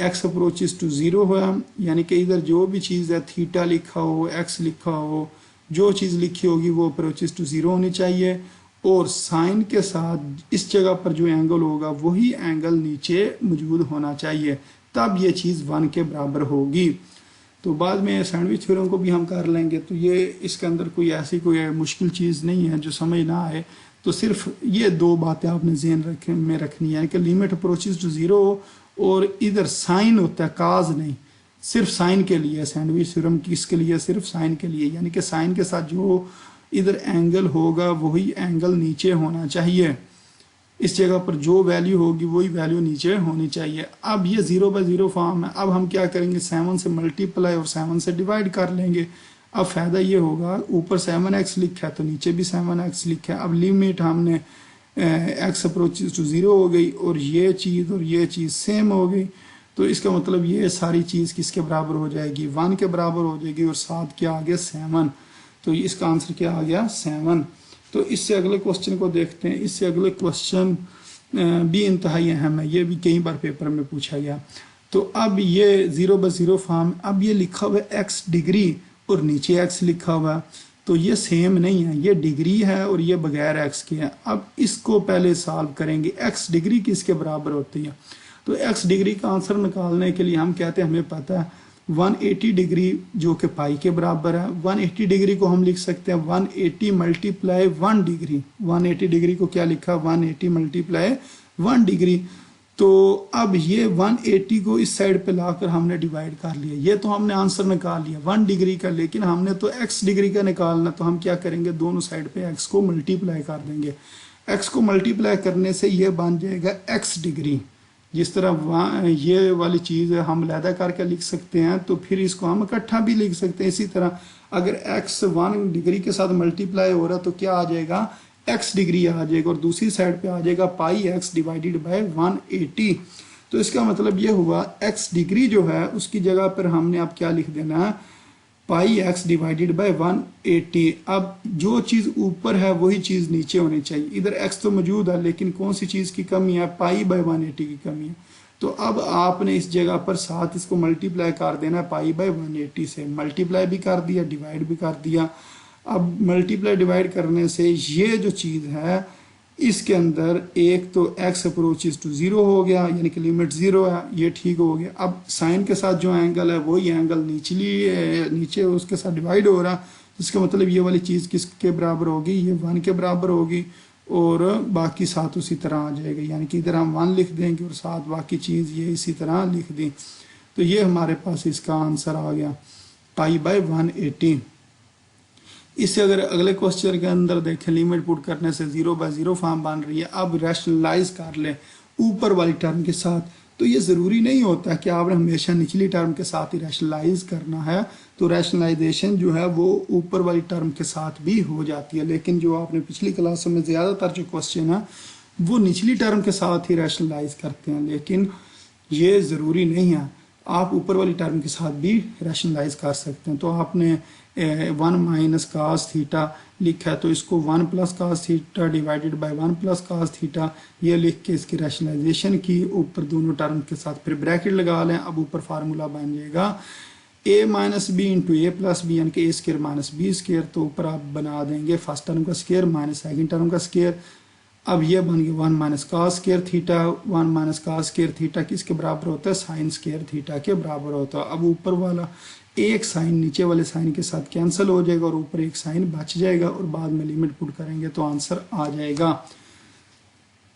x अप्रोचेस टू 0 हो, यानी कि इधर जो भी चीज़ है थीटा लिखा हो, x लिखा हो, जो चीज़ लिखी होगी वो अप्रोचेस टू 0 होनी चाहिए और साइन के साथ इस जगह पर जो एंगल होगा वही एंगल नीचे मौजूद होना चाहिए, तब ये चीज़ 1 के बराबर होगी। तो बाद में सैंडविच थ्योरम को भी हम कर लेंगे। तो ये इसके अंदर कोई ऐसी कोई मुश्किल चीज़ नहीं है जो समझ ना आए। तो सिर्फ ये दो बातें आपने ज़हन में रखनी है कि लिमिट अप्रोचेस टू 0 और इधर साइन होता है, काज नहीं, सिर्फ साइन के लिए। सैंडविच थ्योरम किसके लिए, सिर्फ साइन के लिए, यानी कि साइन के साथ जो इधर एंगल होगा वही एंगल नीचे होना चाहिए। इस जगह पर जो वैल्यू होगी वही वैल्यू नीचे होनी चाहिए। अब ये 0/0 फॉर्म है। अब हम क्या करेंगे, 7 से मल्टीप्लाई और 7 से डिवाइड कर लेंगे। अब फायदा ये होगा, ऊपर 7x लिखा है तो नीचे भी 7x लिखा है। अब लिमिट हमने एक्स अप्रोचेस टू 0 हो गई और ये चीज़ सेम हो गई। तो इसका मतलब ये सारी चीज़ किसके बराबर हो जाएगी, 1 के बराबर हो जाएगी। और साथ क्या आ गया, 7। तो इसका आंसर क्या आ गया, 7। तो इससे अगले क्वेश्चन को देखते हैं। इससे अगले क्वेश्चन भी इंतहाई अहम है, ये भी कई बार पेपर में पूछा गया। तो अब ये 0/0 फॉर्म, अब ये लिखा हुआ है x डिग्री और नीचे x लिखा हुआ है, तो ये सेम नहीं है, ये डिग्री है और ये बगैर x के है। अब इसको पहले सॉल्व करेंगे। x डिग्री किसके बराबर होती है, तो x डिग्री का आंसर निकालने के लिए हम कहते हैं, हमें पता है 180 डिग्री जो कि पाई के बराबर है। 180 डिग्री को हम लिख सकते हैं 180 मल्टीप्लाई 1 डिग्री। 180 डिग्री को क्या लिखा, 180 मल्टीप्लाई 1 डिग्री। तो अब ये 180 को इस साइड पे लाकर हमने डिवाइड कर लिया। ये तो हमने आंसर निकाल लिया 1 डिग्री का, लेकिन हमने तो x डिग्री का निकालना। तो हम क्या करेंगे, दोनों साइड पे x को मल्टीप्लाई कर देंगे। x को मल्टीप्लाई करने से ये बन जाएगा x डिग्री। जिस तरह ये वाली चीज़ हम लैदा करके लिख सकते हैं, तो फिर इसको हम इकट्ठा भी लिख सकते हैं। इसी तरह अगर x 1 डिग्री के साथ मल्टीप्लाई हो रहा तो क्या आ जाएगा, x डिग्री आ जाएगा और दूसरी साइड पे आ जाएगा पाई x डिवाइडेड बाय 180। तो इसका मतलब ये हुआ x डिग्री जो है उसकी जगह पर हमने अब क्या लिख देना है, पाई x डिवाइडेड बाय 180। अब जो चीज़ ऊपर है वही चीज़ नीचे होनी चाहिए। इधर x तो मौजूद है, लेकिन कौन सी चीज़ की कमी है, पाई बाय 180 की कमी है। तो अब आपने इस जगह पर साथ इसको मल्टीप्लाई कर देना, पाई बाय 180 से मल्टीप्लाई भी कर दिया, डिवाइड भी कर दिया। अब मल्टीप्लाई डिवाइड करने से ये जो चीज़ है इसके अंदर एक तो x अप्रोचेस टू 0 हो गया, यानी कि लिमिट 0 है, ये ठीक हो गया। अब साइन के साथ जो एंगल है वही एंगल नीचे उसके साथ डिवाइड हो रहा, इसका मतलब ये वाली चीज़ किसके बराबर होगी, ये 1 के बराबर होगी और बाकी साथ उसी तरह आ जाएगा। यानी कि इधर हम 1 लिख देंगे और साथ बाकी चीज़ ये इसी तरह लिख दी। तो ये हमारे पास इसका आंसर आ गया पाई बाय 180। इससे अगर अगले क्वेश्चन के अंदर देखें, लिमिट पुट करने से 0/0 फॉर्म बन रही है। अब रैशनलाइज कर ले ऊपर वाली टर्म के साथ, तो ये ज़रूरी नहीं होता कि आपने हमेशा निचली टर्म के साथ ही रैशनलाइज करना है। तो रैशनलाइजेशन जो है वो ऊपर वाली टर्म के साथ भी हो जाती है, लेकिन जो आपने पिछली क्लासों में ज़्यादातर जो क्वेश्चन है वो निचली टर्म के साथ ही रैशनलाइज करते हैं, लेकिन ये ज़रूरी नहीं है, आप ऊपर वाली टर्म के साथ भी रैशनलाइज कर सकते हैं। तो आपने 1 माइनस कास थीटा लिखा है, तो इसको 1 plus cos theta divided by 1 plus cos theta ये लिख के इसकी रैशनलाइजेशन की, ऊपर दोनों टर्म के साथ फिर ब्रैकेट लगा लें। अब ऊपर फार्मूला बन जाएगा a minus b into a plus b, यानी कि a square minus b square. तो ऊपर आप बना देंगे फर्स्ट टर्म का स्केयर माइनस सेकेंड टर्म का स्केयर। अब ये बन गया 1 minus cos square theta. 1 minus cos square theta किसके बराबर होता है, साइन स्केयर थीटा के बराबर होता है। अब ऊपर वाला एक साइन नीचे वाले साइन के साथ कैंसिल हो जाएगा और ऊपर एक साइन बच जाएगा और बाद में लिमिट पुट करेंगे तो आंसर आ जाएगा।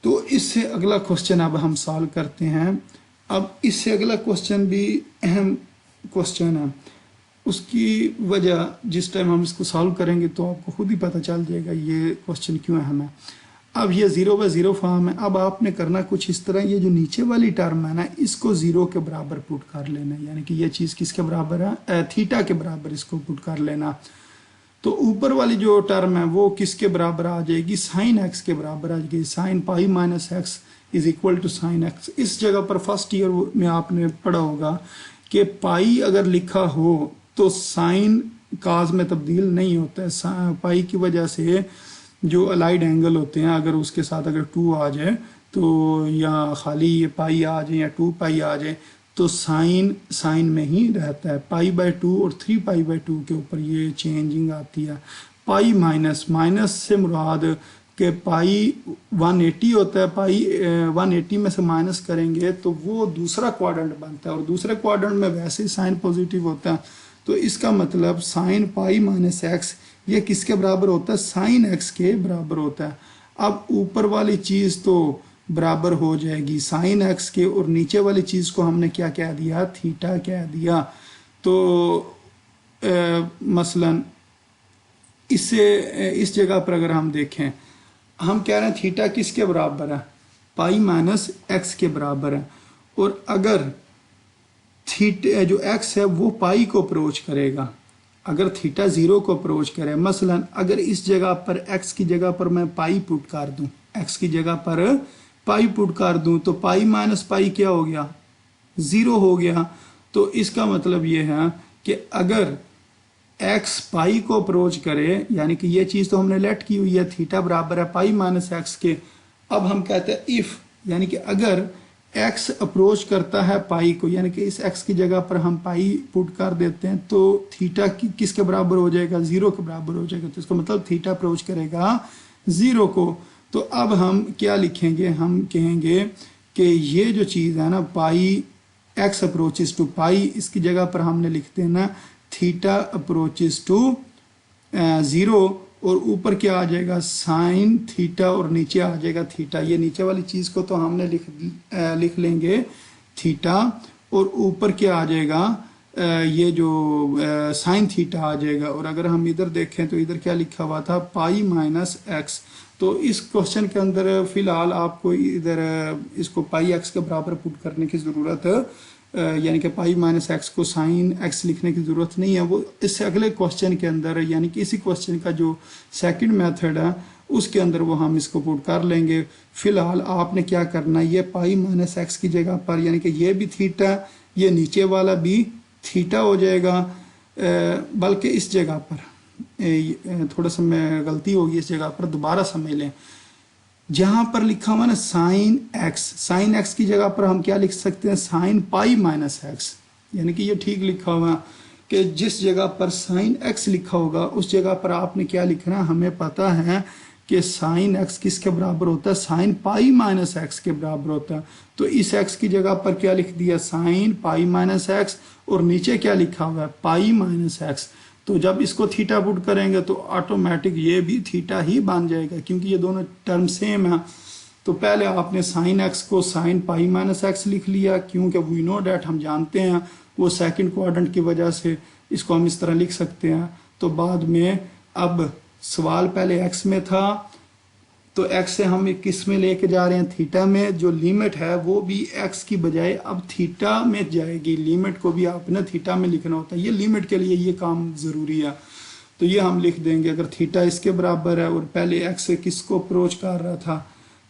तो इससे अगला क्वेश्चन अब हम सॉल्व करते हैं। अब इससे अगला क्वेश्चन भी अहम क्वेश्चन है, उसकी वजह जिस टाइम हम इसको सॉल्व करेंगे तो आपको खुद ही पता चल जाएगा ये क्वेश्चन क्यों अहम है। अब ये 0/0 फॉर्म है। अब आपने करना कुछ इस तरह, ये जो नीचे वाली टर्म है ना इसको 0 के बराबर पुट कर लेना, यानी कि ये चीज़ किसके बराबर है, थीटा के बराबर इसको पुट कर लेना। तो ऊपर वाली जो टर्म है वो किसके बराबर आ जाएगी, साइन एक्स के बराबर आ जाएगी। Sine pi minus x is equal to sine x. इस जगह पर फर्स्ट ईयर में आपने पढ़ा होगा कि पाई अगर लिखा हो तो साइन काज में तब्दील नहीं होता है। पाई की वजह से जो अलाइड एंगल होते हैं अगर उसके साथ अगर 2 आ जाए तो, या खाली ये पाई आ जाए या 2 पाई आ जाए, तो साइन में ही रहता है। पाई बाय 2 और 3 पाई बाय 2 के ऊपर ये चेंजिंग आती है। पाई माइनस से मुराद के पाई 180 होता है। पाई 180 में से माइनस करेंगे तो वो दूसरा क्वाड्रेंट बनता है और दूसरे क्वाड्रेंट में वैसे ही साइन पॉजिटिव होता है। तो इसका मतलब साइन पाई माइनस एक्स ये किसके बराबर होता है, साइन एक्स के बराबर होता है। अब ऊपर वाली चीज़ तो बराबर हो जाएगी साइन एक्स के और नीचे वाली चीज़ को हमने क्या कह दिया, थीटा कह दिया। तो मसलन इससे इस जगह पर अगर हम देखें, हम कह रहे हैं थीटा किसके बराबर है, पाई माइनस एक्स के बराबर है। और अगर थीटा जो एक्स है वो पाई को अप्रोच करेगा, अगर थीटा 0 को अप्रोच करे, मसलन अगर इस जगह पर x की जगह पर मैं पाई पुट कर दूं, एक्स की जगह पर पाई पुट कर दूं तो पाई माइनस पाई क्या हो गया, 0 हो गया। तो इसका मतलब ये है कि अगर एक्स पाई को अप्रोच करे, यानी कि ये चीज तो हमने लेट की हुई है, थीटा बराबर है पाई माइनस एक्स के। अब हम कहते हैं इफ, यानी कि अगर एक्स अप्रोच करता है पाई को, यानी कि इस एक्स की जगह पर हम पाई पुट कर देते हैं तो थीटा किसके बराबर हो जाएगा, 0 के बराबर हो जाएगा। तो इसका मतलब थीटा अप्रोच करेगा 0 को। तो अब हम क्या लिखेंगे, हम कहेंगे कि ये जो चीज है ना पाई एक्स अप्रोचेस टू पाई, इसकी जगह पर हमने लिखते हैं ना थीटा अप्रोचेस टू 0, और ऊपर क्या आ जाएगा साइन थीटा, और नीचे आ जाएगा थीटा। ये नीचे वाली चीज को तो हमने लिख लेंगे थीटा, और ऊपर क्या आ जाएगा ये जो साइन थीटा आ जाएगा। और अगर हम इधर देखें तो इधर क्या लिखा हुआ था, पाई माइनस एक्स। तो इस क्वेश्चन के अंदर फिलहाल आपको इधर इसको पाई एक्स के बराबर पुट करने की जरूरत, यानी कि पाई माइनस एक्स को साइन एक्स लिखने की जरूरत नहीं है। वो इससे अगले क्वेश्चन के अंदर, यानी कि इसी क्वेश्चन का जो सेकंड मेथड है उसके अंदर वो हम इसको पुट कर लेंगे। फिलहाल आपने क्या करना है, ये पाई माइनस एक्स की जगह पर, यानी कि ये भी थीटा, ये नीचे वाला भी थीटा हो जाएगा। बल्कि इस जगह पर थोड़ा सा मैं गलती होगी, इस जगह पर दोबारा समझ लें। जहां पर लिखा हुआ ना साइन एक्स की जगह पर हम क्या लिख सकते हैं, साइन पाई माइनस एक्स। यानी कि ये ठीक लिखा हुआ कि जिस जगह पर साइन एक्स लिखा होगा उस जगह पर आपने क्या लिखना है, हमें पता है कि साइन एक्स किसके बराबर होता है, साइन पाई माइनस एक्स के बराबर होता है। तो इस एक्स की जगह पर क्या लिख दिया, साइन पाई माइनस एक्स, और नीचे क्या लिखा हुआ है, पाई माइनस एक्स। तो जब इसको थीटा पुट करेंगे तो ऑटोमेटिक ये भी थीटा ही बन जाएगा, क्योंकि ये दोनों टर्म सेम है। तो पहले आपने साइन एक्स को साइन पाई माइनस एक्स लिख लिया, क्योंकि वी नो डैट, हम जानते हैं वो सेकंड क्वाड्रेंट की वजह से इसको हम इस तरह लिख सकते हैं। तो बाद में अब सवाल पहले एक्स में था, तो एक्स से हम किस में लेके जा रहे हैं, थीटा में। जो लिमिट है वो भी एक्स की बजाय अब थीटा में जाएगी। लिमिट को भी आपने थीटा में लिखना होता है, ये लिमिट के लिए ये काम जरूरी है। तो ये हम लिख देंगे, अगर थीटा इसके बराबर है और पहले एक्स से किसको अप्रोच कर रहा था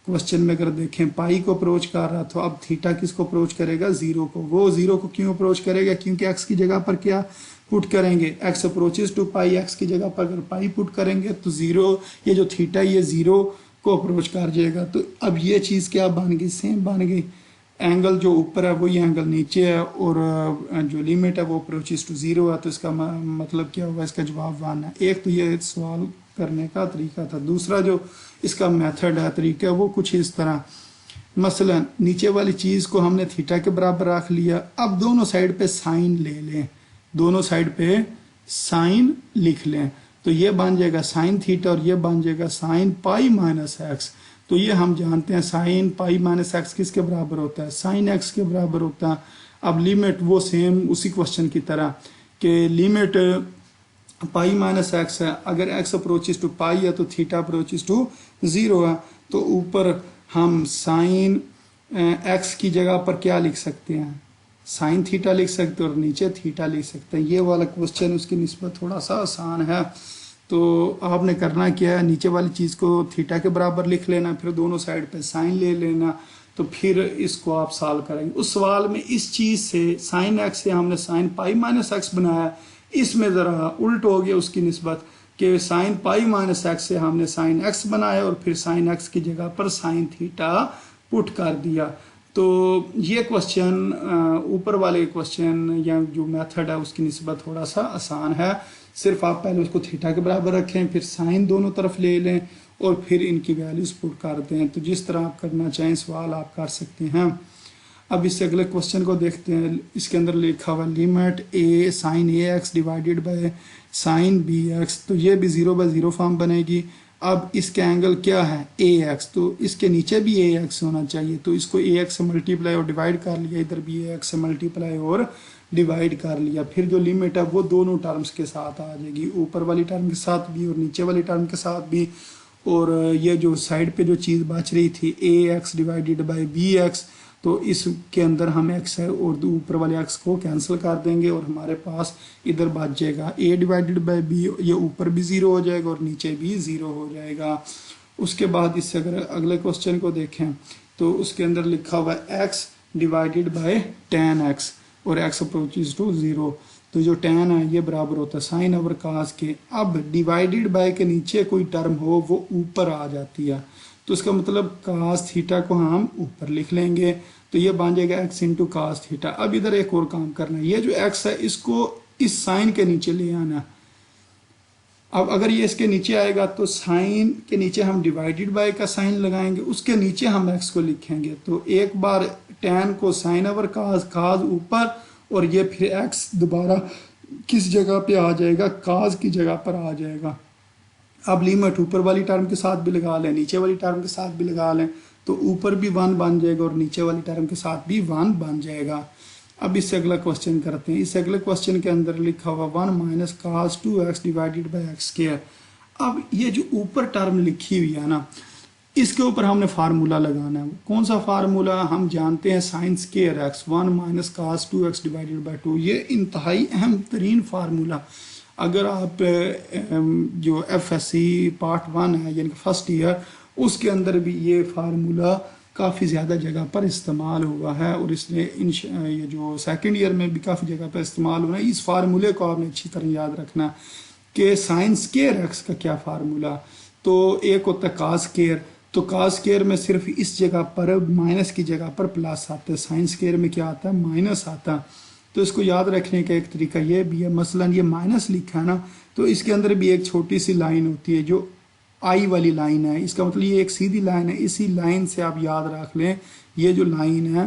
क्वेश्चन में, अगर देखें पाई को अप्रोच कर रहा था, अब थीटा किसको अप्रोच करेगा, 0 को। वो 0 को क्यों अप्रोच करेगा, क्योंकि एक्स की जगह पर क्या पुट करेंगे, x approaches to pi, x की जगह पर अगर पाई पुट करेंगे तो 0, ये जो थीटा ये 0 को अप्रोच कर जाएगा। तो अब ये चीज क्या बन गई, सेम बन गई। एंगल जो ऊपर है वही एंगल नीचे है, और जो लिमिट है वो अप्रोचेस टू 0 है। तो इसका मतलब क्या होगा, इसका जवाब 1 है। एक तो ये सवाल करने का तरीका था। दूसरा जो इसका मेथड है, तरीका, वो कुछ इस तरह, मसलन नीचे वाली चीज को हमने थीटा के बराबर रख लिया। अब दोनों साइड पे साइन ले लें, दोनों साइड पे साइन लिख लें, तो ये बन जाएगा साइन थीटा, और ये बन जाएगा साइन पाई माइनस एक्स। तो ये हम जानते हैं साइन पाई माइनस एक्स किसके बराबर होता है, साइन एक्स के बराबर होता है। अब लिमिट वो सेम उसी क्वेश्चन की तरह कि लिमिट पाई माइनस एक्स है, अगर एक्स अप्रोचेस टू पाई है तो थीटा अप्रोचेस टू 0 है। तो ऊपर हम साइन एक्स की जगह पर क्या लिख सकते हैं, साइन थीटा लिख सकते हैं, और नीचे थीटा लिख सकते हैं। ये वाला क्वेश्चन उसकी निस्बत थोड़ा सा आसान है। तो आपने करना क्या है, नीचे वाली चीज को थीटा के बराबर लिख लेना, फिर दोनों साइड पे साइन ले लेना, तो फिर इसको आप सॉल्व करेंगे। उस सवाल में इस चीज से साइन एक्स से हमने साइन पाई माइनस एक्स बनाया, इसमें जरा उल्ट हो गया उसकी निस्बत कि साइन पाई माइनस एक्स से हमने साइन एक्स बनाया, और फिर साइन एक्स की जगह पर साइन थीटा पुट कर दिया। तो ये क्वेश्चन ऊपर वाले क्वेश्चन या जो मेथड है उसकी निस्बत थोड़ा सा आसान है। सिर्फ आप पहले उसको थीटा के बराबर रखें, फिर साइन दोनों तरफ ले लें, और फिर इनकी वैल्यूज पुट कर दें। तो जिस तरह आप करना चाहें सवाल आप कर सकते हैं। अब इससे अगले क्वेश्चन को देखते हैं। इसके अंदर लिखा हुआ limit a sine a x divided by sine b x, तो ये भी 0/0 फॉर्म बनेगी। अब इसका एंगल क्या है, ए एक्स, तो इसके नीचे भी ए एक्स होना चाहिए। तो इसको ए एक्स से मल्टीप्लाई और डिवाइड कर लिया, इधर भी ए एक्स से मल्टीप्लाई और डिवाइड कर लिया। फिर जो लिमिट है वो दोनों टर्म्स के साथ आ जाएगी, ऊपर वाली टर्म के साथ भी और नीचे वाली टर्म के साथ भी। और ये जो साइड पे जो चीज़ बच रही थी A x divided by B x, तो इसके अंदर हम एक्स है और ऊपर वाले एक्स को कैंसिल कर देंगे, और हमारे पास इधर बच जाएगा ए डिवाइडेड बाई बी, ये ऊपर भी 0 हो जाएगा और नीचे भी 0 हो जाएगा। उसके बाद इससे अगर अगले क्वेश्चन को देखें तो उसके अंदर लिखा हुआ है x divided bye tan x और x अप्रोचेज टू 0। तो जो tan है ये बराबर होता है साइन ओवर कास के। अब डिवाइडेड बाय के नीचे कोई टर्म हो वो ऊपर आ जाती है, तो इसका मतलब कास थीटा को हम ऊपर लिख लेंगे, तो ये बन जाएगा x इंटू कास थीटा। अब इधर एक और काम करना है, ये जो x है इसको इस साइन के नीचे ले आना। अब अगर ये इसके नीचे आएगा तो साइन के नीचे हम डिवाइडेड बाय का साइन लगाएंगे, उसके नीचे हम x को लिखेंगे। तो एक बार tan को साइन ओवर कास, कास ऊपर, और ये फिर x दोबारा किस जगह पे आ जाएगा, कास की जगह पर आ जाएगा। अब लिमिट ऊपर वाली टर्म के साथ भी लगा लें, नीचे वाली टर्म के साथ भी लगा लें, तो ऊपर भी 1 बन जाएगा और नीचे वाली टर्म के साथ भी 1 बन जाएगा। अब इससे अगला क्वेश्चन करते हैं। इस अगले क्वेश्चन के अंदर लिखा हुआ 1 minus cos 2x divided by x square. अब ये जो ऊपर टर्म लिखी हुई है ना, इसके ऊपर हमने फार्मूला लगाना है। कौन सा फार्मूला? हम जानते हैं sine square x 1 minus cos 2x divided by 2। ये इंतहाई अहम तरीन फार्मूला, अगर आप जो FSC पार्ट 1 है यानी कि फर्स्ट ईयर, उसके अंदर भी ये फार्मूला काफ़ी ज़्यादा जगह पर इस्तेमाल हुआ है, और इसने ये जो सेकंड ईयर में भी काफ़ी जगह पर इस्तेमाल हुआ है। इस फार्मूले को आपने अच्छी तरह याद रखना कि साइन स्क्वायर एक्स का क्या फार्मूला। तो एक होता है कास स्क्वायर, तो कास स्क्वायर में सिर्फ इस जगह पर माइनस की जगह पर प्लस आता है, साइन स्क्वायर में क्या आता है, माइनस आता है। तो इसको याद रखने का एक तरीका ये भी है, मसलन ये माइनस लिखा है ना, तो इसके अंदर भी एक छोटी सी लाइन होती है जो आई वाली लाइन है, इसका मतलब ये एक सीधी लाइन है। इसी लाइन से आप याद रख लें, ये जो लाइन है,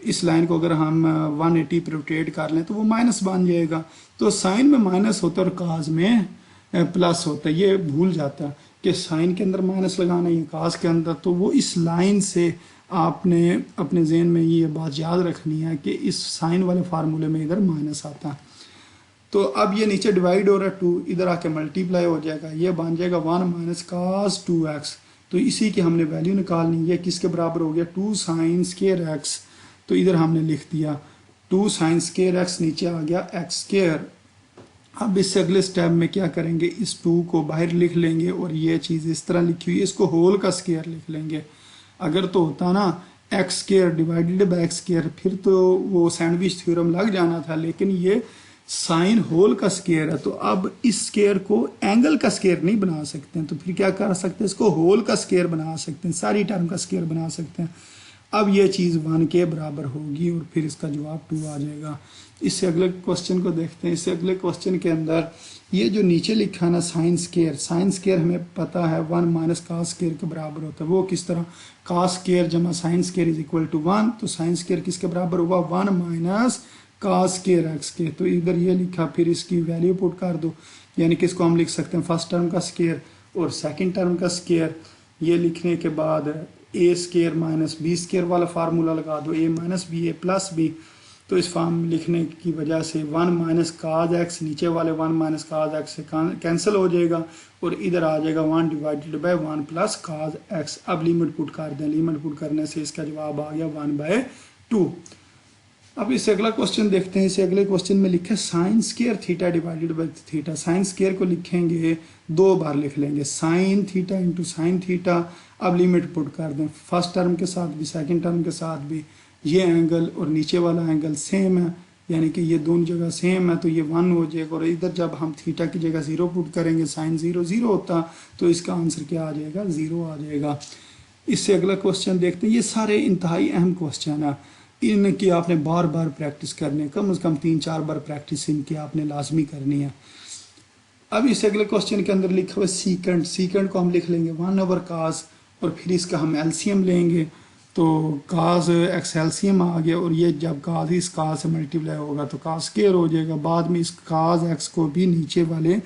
इस लाइन को अगर हम 180 पे रोटेट कर लें तो वो माइनस बन जाएगा। तो साइन में माइनस होता है और काज में प्लस होता है, ये भूल जाता है कि साइन के अंदर माइनस लगाना है काज के अंदर। तो वो इस लाइन से आपने अपने जहन में ये बात याद रखनी है कि इस साइन वाले फार्मूले में इधर माइनस आता है। तो अब ये नीचे डिवाइड हो रहा है 2, इधर आके मल्टीप्लाई हो जाएगा, ये बन जाएगा 1 माइनस कास 2x। तो इसी की हमने वैल्यू निकालनी है, किसके बराबर हो गया, 2 साइन स्क्वायर x। तो इधर हमने लिख दिया 2 साइन स्क्वायर x, नीचे आ गया x स्क्वायर। अब इससे अगले स्टेप में क्या करेंगे, इस 2 को बाहर लिख लेंगे और ये चीज़ इस तरह लिखी हुई है, इसको होल का स्क्वायर लिख लेंगे। अगर तो होता ना x square divided by x square, फिर तो वो सैंडविच थ्योरम लग जाना था, लेकिन ये साइन होल का स्क्वायर है। तो अब इस स्क्वायर को एंगल का स्क्वायर नहीं बना सकते हैं, तो फिर क्या कर सकते हैं, इसको होल का स्क्वायर बना सकते हैं, सारी टर्म का स्क्वायर बना सकते हैं। अब ये चीज़ 1 के बराबर होगी और फिर इसका जवाब 2 आ जाएगा। इससे अगले क्वेश्चन को देखते हैं। इससे अगले क्वेश्चन के अंदर ये जो नीचे लिखा है ना साइन स्क्वायर, साइन स्क्वायर हमें पता है 1 माइनस कास स्क्वायर के बराबर होता है। वो किस तरह, कास स्क्वायर जमा sine square is equal to 1। तो साइन स्क्वायर किसके बराबर हुआ, 1 माइनस कास स्क्वायर एक्स के। तो इधर ये लिखा, फिर इसकी वैल्यू पुट कर दो, यानी कि इसको हम लिख सकते हैं फर्स्ट टर्म का स्क्वायर और सेकंड टर्म का स्क्वायर। ये लिखने के बाद ए स्क्वायर माइनस बी स्क्वायर वाला फार्मूला लगा दो, ए माइनस बी ए प्लस बी। तो इस फॉर्म लिखने की वजह से 1 माइनस काज एक्स, नीचे वाले 1 माइनस काज एक्स से कैंसिल हो जाएगा और इधर आ जाएगा 1 divided by 1 plus cause x. अब लिमिट पुट कर दें, लिमिट पुट करने से इसका जवाब आ गया 1/2। अब इससे अगला क्वेश्चन देखते हैं। इसे अगले क्वेश्चन में लिखे sine square theta divided by theta. Sine square को लिखेंगे 2 बार लिख लेंगे, sine theta into sine theta. अब लिमिट पुट कर दें, फर्स्ट टर्म के साथ भी सेकंड टर्म के साथ भी ये एंगल और नीचे वाला एंगल सेम है, यानी कि ये दोनों जगह सेम है, तो ये 1 हो जाएगा। और इधर जब हम थीटा की जगह 0 पुट करेंगे, साइन 0 0 होता, तो इसका आंसर क्या आ जाएगा, 0 आ जाएगा। इससे अगला क्वेश्चन देखते हैं। ये सारे इंतहाई अहम क्वेश्चन है, इनकी आपने बार बार प्रैक्टिस करनी है, कम से कम 3-4 बार प्रैक्टिस इनकी आपने लाजमी करनी है। अब इस अगले क्वेश्चन के अंदर लिखा हुआ सीकेंड, सीकेंड को हम लिख लेंगे 1/cos और फिर इसका हम एलसीएम लेंगे, तो cos एक्स एलसीएम आ गया और ये जब cos इस cos से मल्टीप्लाई होगा तो cos स्क्वायर हो जाएगा। बाद में इस cos एक्स को भी नीचे वाले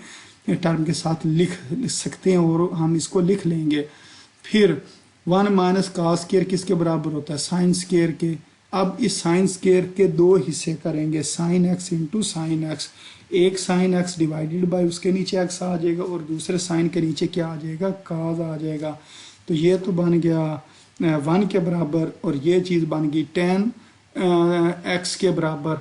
टर्म के साथ लिख सकते हैं और हम इसको लिख लेंगे। फिर 1 माइनस cos स्क्वायर किसके बराबर होता है, साइन स्क्वायर के। अब इस साइन स्क्वायर के 2 हिस्से करेंगे, sine x into sine x. एक साइन एक्स डिवाइडेड बाय उसके नीचे एक्स आ जाएगा और दूसरे साइन के नीचे क्या आ जाएगा, काज आ जाएगा। तो ये तो बन गया 1 के बराबर और ये चीज़ बन गई tan x के बराबर।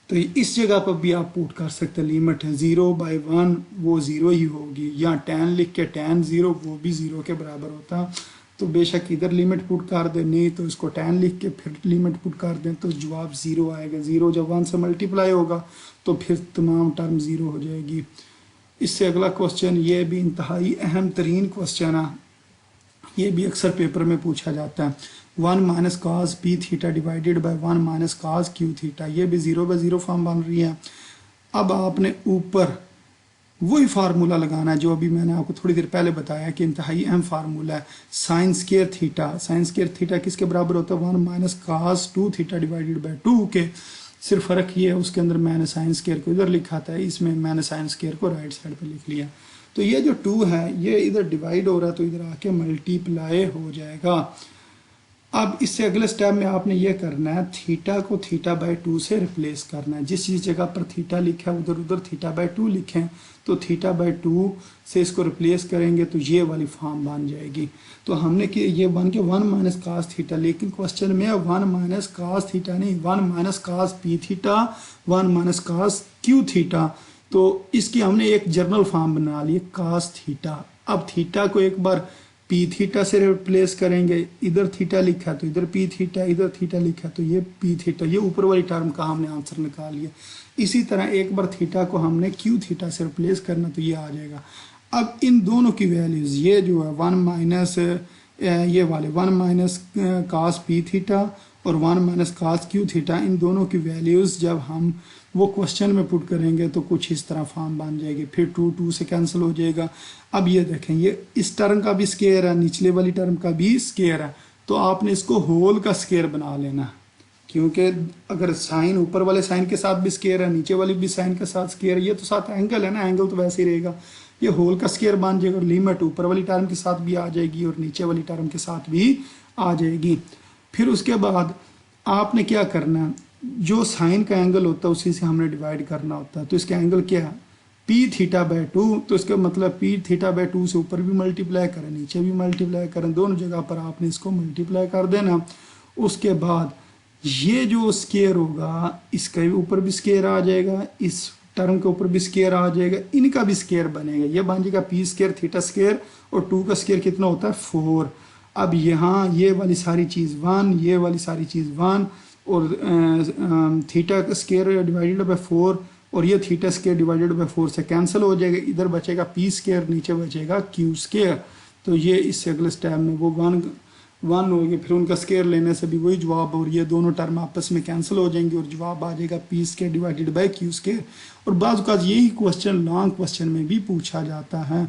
तो इस जगह पर भी आप पुट कर सकते हैं लिमिट 0/1 वो 0 ही होगी, या tan लिख के tan 0 वो भी 0 के बराबर होता। तो बेशक इधर लिमिट पुट कर दें, नहीं तो इसको tan लिख के फिर लिमिट पुट कर दें तो जवाब 0 आएगा। 0 जब 1 से मल्टीप्लाई होगा तो फिर तमाम टर्म 0 हो जाएगी। इससे अगला क्वेश्चन, ये भी इंतहाई अहम तरीन क्वेश्चन है, ये भी अक्सर पेपर में पूछा जाता है। 1 minus cos P theta divided by 1 minus cos Q theta, ये भी 0/0 फॉर्म बन रही है। अब आपने ऊपर वही फार्मूला लगाना है जो अभी मैंने आपको थोड़ी देर पहले बताया कि इंतहाई अहम फार्मूला है। Sine square theta, sine square theta किसके बराबर होता है? 1 minus cos 2 theta divided by 2 के। सिर्फ फर्क ये है, उसके अंदर मैंने साइन स्केयर को इधर लिखा था, इसमें मैंने साइन स्केयर को राइट साइड पे लिख लिया। तो ये जो 2 है ये इधर डिवाइड हो रहा है तो इधर आके मल्टीप्लाई हो जाएगा। अब इससे अगले स्टेप में आपने ये करना है, थीटा को θ/2 से रिप्लेस करना है। जिस जगह पर थीटा लिखा है उधर उधर θ/2 लिखें, तो θ/2 से इसको रिप्लेस करेंगे तो ये वाली फॉर्म बन जाएगी। तो हमने कि ये बन के 1 माइनस कास थीटा, लेकिन क्वेश्चन में 1 माइनस कास थीटा नहीं, 1 minus cos p theta 1 minus cos q theta. तो इसकी हमने एक जर्नल फॉर्म बना ली, कास थीटा। अब थीटा को एक बार पी थीटा से रिप्लेस करेंगे, इधर थीटा लिखा तो इधर पी थीटा, इधर थीटा लिखा तो ये पी थीटा, ये ऊपर वाली टर्म का हमने आंसर निकाल लिया। इसी तरह एक बार थीटा को हमने क्यू थीटा से रिप्लेस करना तो ये आ जाएगा। अब इन दोनों की वैल्यूज, ये जो है 1 माइनस ये वाले 1 माइनस कास पी थीटा और 1 माइनस कास क्यू थीटा, इन दोनों की वैल्यूज जब हम वो क्वेश्चन में पुट करेंगे तो कुछ इस तरह फॉर्म बन जाएगी। फिर 2 से कैंसिल हो जाएगा। अब ये देखें, ये इस टर्म का भी स्केयर है, निचले वाली टर्म का भी स्केयर है, तो आपने इसको होल का स्केयर बना लेना, क्योंकि अगर साइन ऊपर वाले साइन के साथ भी स्केयर है, नीचे वाली भी साइन के साथ स्केयर है, ये तो साथ एंगल है ना, एंगल तो वैसे ही रहेगा, ये होल का स्केयर बन जाएगा। लिमिट ऊपर वाली टर्म के साथ भी आ जाएगी और नीचे वाली टर्म के साथ भी आ जाएगी। फिर उसके बाद आपने क्या करना है, जो साइन का एंगल होता है उसी से हमने डिवाइड करना होता है। तो इसका एंगल क्या है? पी θ/2, तो इसका मतलब पी θ/2 से ऊपर भी मल्टीप्लाई करें, नीचे भी मल्टीप्लाई करें, दोनों जगह पर आपने इसको मल्टीप्लाई कर देना। उसके बाद ये जो स्केयर होगा इसके ऊपर भी स्केयर आ जाएगा, इस टर्म के ऊपर भी स्केयर आ जाएगा, इनका भी स्केयर बनेगा, ये बन जाएगा पी स्केयर थीटा स्केयर, और 2 का स्केयर कितना होता है? 4। अब यहाँ ये वाली सारी चीज़ 1, ये वाली सारी चीज़ 1, और थीटा स्केयर डिवाइडेड बाय 4 और ये थीटा स्केयर डिवाइडेड बाय 4 से कैंसिल हो जाएगा, इधर बचेगा पी स्केयर, नीचे बचेगा क्यू स्केयर। तो ये इससे अगले स्टेप में वो 1 होगी, फिर उनका स्केयर लेने से भी वही जवाब, और ये दोनों टर्म आपस में कैंसिल हो जाएंगे और जवाब आ जाएगा P square divided by Q square. और बाज़ औक़ात यही क्वेश्चन लॉन्ग क्वेश्चन में भी पूछा जाता है।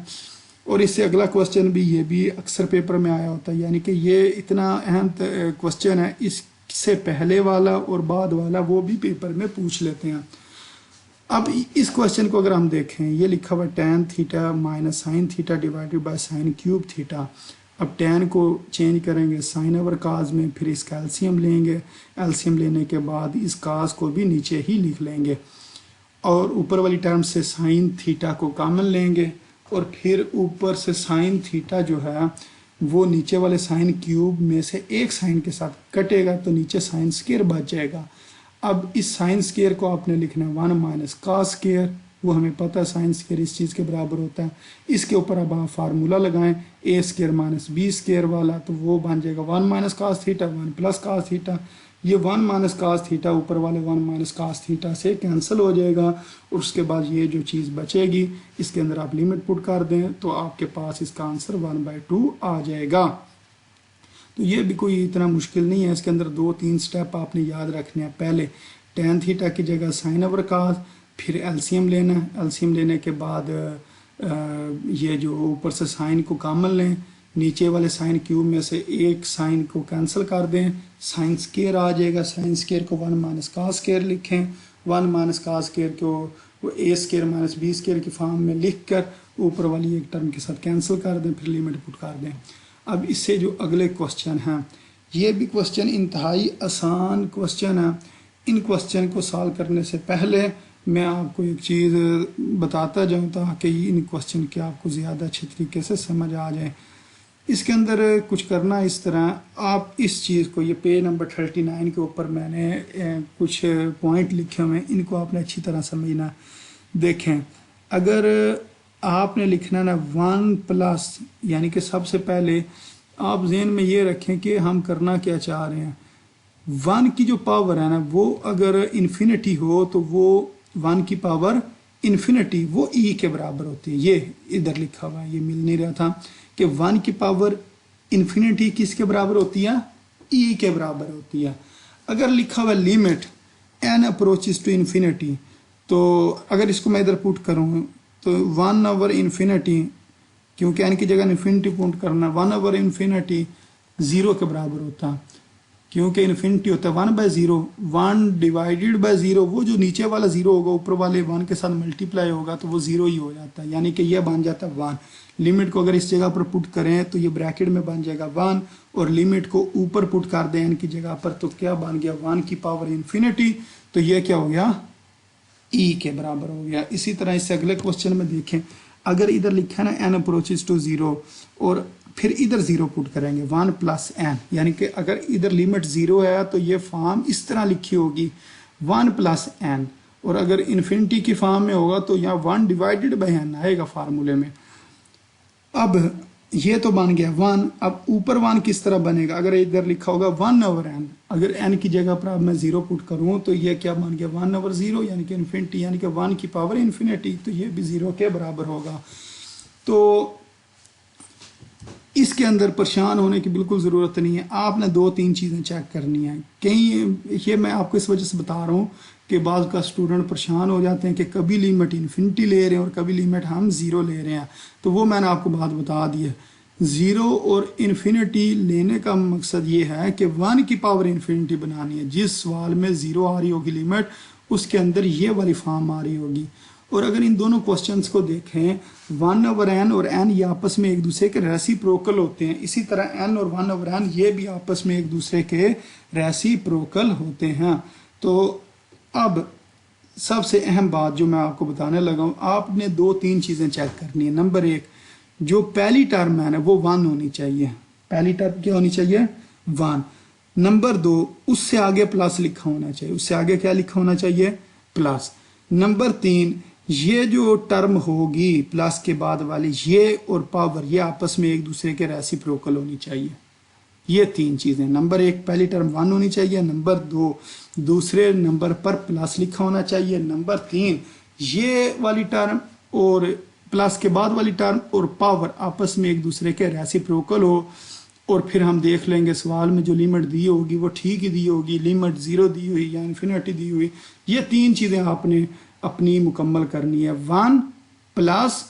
और इससे अगला क्वेश्चन भी, ये भी अक्सर पेपर में आया होता है, यानी कि ये इतना अहम क्वेश्चन है, इससे पहले वाला और बाद वाला वो भी पेपर में पूछ लेते हैं। अब इस क्वेश्चन को अगर हम देखें, ये लिखा हुआ tan theta minus sign theta divided by sine cube theta. अब tan को चेंज करेंगे साइन ओवर काज में, फिर इसका एलसीएम लेंगे, एलसीएम लेने के बाद इस काज को भी नीचे ही लिख लेंगे, और ऊपर वाली टर्म से साइन थीटा को कॉमन लेंगे, और फिर ऊपर से साइन थीटा जो है वो नीचे वाले साइन क्यूब में से एक साइन के साथ कटेगा, तो नीचे साइन स्केयर बच जाएगा। अब इस साइन स्केयर को आपने लिखना है 1 माइनस कास स्केयर, वो हमें पता है साइन स्केयर इस चीज़ के बराबर होता है। इसके ऊपर अब आप फार्मूला लगाएं a square minus b square वाला, तो वो बन जाएगा 1 minus cos theta 1 plus cos theta. ये 1 माइनस कास थीटा ऊपर वाले 1 माइनस कास थीटा से कैंसिल हो जाएगा, और उसके बाद ये जो चीज़ बचेगी इसके अंदर आप लिमिट पुट कर दें तो आपके पास इसका आंसर 1/2 आ जाएगा। तो ये भी कोई इतना मुश्किल नहीं है, इसके अंदर 2-3 स्टेप आपने याद रखने हैं। पहले tan थीटा की जगह साइन ओवर कास, फिर एलसीएम लेना, एलसीएम लेने के बाद ये जो ऊपर से साइन को कॉमन लें, नीचे वाले साइन क्यूब में से एक साइन को कैंसिल कर दें, साइन स्केयर आ जाएगा, साइन स्केयर को 1 माइनस कास स्केयर लिखें, 1 माइनस कास स्केयर को वो ए स्केयर माइनस बी स्केयर की फॉर्म में लिख कर ऊपर वाली एक टर्म के साथ कैंसिल कर दें, फिर लिमिट पुट कर दें। अब इससे जो अगले क्वेश्चन हैं, ये भी क्वेश्चन इंतहाई आसान क्वेश्चन है। इन क्वेश्चन को सॉल्व करने से पहले मैं आपको एक चीज़ बताता जाऊँ ताकि इन क्वेश्चन की आपको ज़्यादा अच्छे तरीके से समझ आ जाए। इसके अंदर कुछ करना इस तरह, आप इस चीज़ को, ये पेज नंबर 39 के ऊपर मैंने कुछ पॉइंट लिखे हुए हैं, इनको आपने अच्छी तरह समझना। देखें, अगर आपने लिखना ना 1 प्लस, यानी कि सबसे पहले आप जहन में ये रखें कि हम करना क्या चाह रहे हैं। 1 की जो पावर है ना, वो अगर इन्फिनिटी हो तो वो 1 की पावर इन्फिनिटी वो ई के बराबर होती है। ये इधर लिखा हुआ है, ये मिल नहीं रहा था कि 1 की पावर इन्फिनिटी किसके बराबर होती है, ई के बराबर होती है। अगर लिखा हुआ limit n approaches to infinity, तो अगर इसको मैं इधर पुट करूँ तो 1 ओवर इन्फिनिटी, क्योंकि एन की जगह इन्फिनिटी पुट करना, 1 ओवर इन्फिनिटी 0 के बराबर होता है, क्योंकि इन्फिनिटी होता है 1/0, 1 डिवाइडेड बाय 0, वो जो नीचे वाला 0 होगा ऊपर वाले 1 के साथ मल्टीप्लाई होगा तो वो 0 ही हो जाता है, यानी कि यह बन जाता है 1। लिमिट को अगर इस जगह पर पुट करें तो ये ब्रैकेट में बन जाएगा 1, और लिमिट को ऊपर पुट कर दें एन की जगह पर तो क्या बन गया, 1 की पावर इन्फिनिटी, तो ये क्या हो गया, ई के बराबर हो गया। इसी तरह इससे अगले क्वेश्चन में देखें, अगर इधर लिखा है ना एन अप्रोचेस टू 0, और फिर इधर 0 पुट करेंगे 1 प्लस एन, यानी कि अगर इधर लिमिट 0 है तो ये फॉर्म इस तरह लिखी होगी 1 प्लस एन, और अगर इन्फिनिटी की फॉर्म में होगा तो यहाँ 1 डिवाइडेड बाई एन आएगा फार्मूले में। अब ये तो बन गया 1, अब ऊपर 1 किस तरह बनेगा, अगर इधर लिखा होगा 1 ओवर एन, अगर एन की जगह पर अब मैं 0 पुट करूँ तो ये क्या बन गया 1 ओवर 0, यानी कि इन्फिनिटी, यानी कि 1 की पावर इन्फिनिटी, तो ये भी 0 के बराबर होगा। तो इसके अंदर परेशान होने की बिल्कुल ज़रूरत नहीं है, आपने 2-3 चीज़ें चेक करनी है। कहीं ये मैं आपको इस वजह से बता रहा हूँ कि बाद का स्टूडेंट परेशान हो जाते हैं कि कभी लिमिट इन्फिनिटी ले रहे हैं और कभी लिमिट हम 0 ले रहे हैं, तो वो मैंने आपको बात बता दी है। 0 और इन्फिनिटी लेने का मकसद ये है कि 1 की पावर इन्फिनिटी बनानी है। जिस सवाल में 0 आ रही होगी लिमिट, उसके अंदर ये वाली फॉर्म आ रही होगी। और अगर इन दोनों क्वेश्चंस को देखें, 1 ओवर एन और एन ये आपस में एक दूसरे के रेसिप्रोकल होते हैं, इसी तरह एन और 1 ओवर एन ये भी आपस में एक दूसरे के रेसिप्रोकल होते हैं। तो अब सबसे अहम बात जो मैं आपको बताने लगा हूँ, आपने 2-3 चीज़ें चेक करनी है। नंबर 1, जो पहली टर्म है ना वो 1 होनी चाहिए, पहली टर्म क्या होनी चाहिए, 1। नंबर 2, उससे आगे प्लस लिखा होना चाहिए, उससे आगे क्या लिखा होना चाहिए, प्लस। नंबर 3, ये जो टर्म होगी प्लस के बाद वाली, ये और पावर ये आपस में एक दूसरे के रेसिप्रोकल होनी चाहिए। ये 3 चीजें, नंबर 1 पहली टर्म 1 होनी चाहिए, नंबर 2 दूसरे नंबर पर प्लस लिखा होना चाहिए, नंबर 3 ये वाली टर्म और प्लस के बाद वाली टर्म और पावर आपस में एक दूसरे के रेसिप्रोकल हो। और फिर हम देख लेंगे सवाल में जो लिमिट दी होगी वो ठीक ही दी होगी, लिमिट 0 दी हुई या इन्फिनिटी दी हुई, ये 3 चीजें आपने अपनी मुकम्मल करनी है। 1 प्लस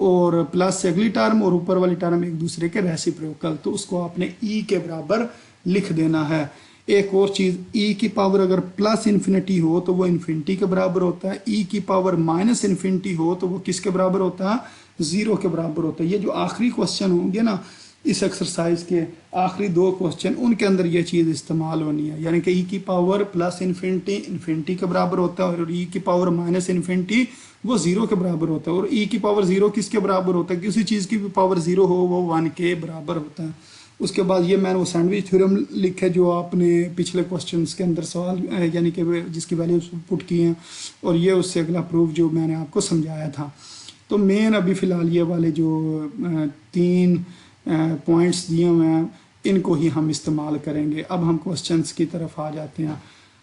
और प्लस से अगली टर्म और ऊपर वाली टर्म एक दूसरे के रेसिप्रोकल, तो उसको आपने ई के बराबर लिख देना है। एक और चीज, ई की पावर अगर प्लस इन्फिनिटी हो तो वो इन्फिनिटी के बराबर होता है, ई की पावर माइनस इन्फिनिटी हो तो वो किसके बराबर होता है, 0 के बराबर होता है। ये जो आखिरी क्वेश्चन होंगे ना इस एक्सरसाइज के आखिरी 2 क्वेश्चन, उनके अंदर ये चीज़ इस्तेमाल होनी है, यानी कि ई की पावर प्लस इन्फिनिटी इन्फिनिटी के बराबर होता है, और ई की पावर माइनस इन्फिनिटी वो 0 के बराबर होता है। और ई की पावर 0 किसके बराबर होता है, किसी चीज़ की भी पावर 0 हो वो 1 के बराबर होता है। उसके बाद ये मैंने वो सैंडविच थ्योरम लिखे जो आपने पिछले क्वेश्चन के अंदर सवाल यानी कि जिसकी वैल्यू पुट की हैं, और ये उससे अगला प्रूफ जो मैंने आपको समझाया था। तो मेन अभी फ़िलहाल ये वाले जो 3 पॉइंट्स दिए हुए हैं इनको ही हम इस्तेमाल करेंगे। अब हम क्वेश्चंस की तरफ आ जाते हैं।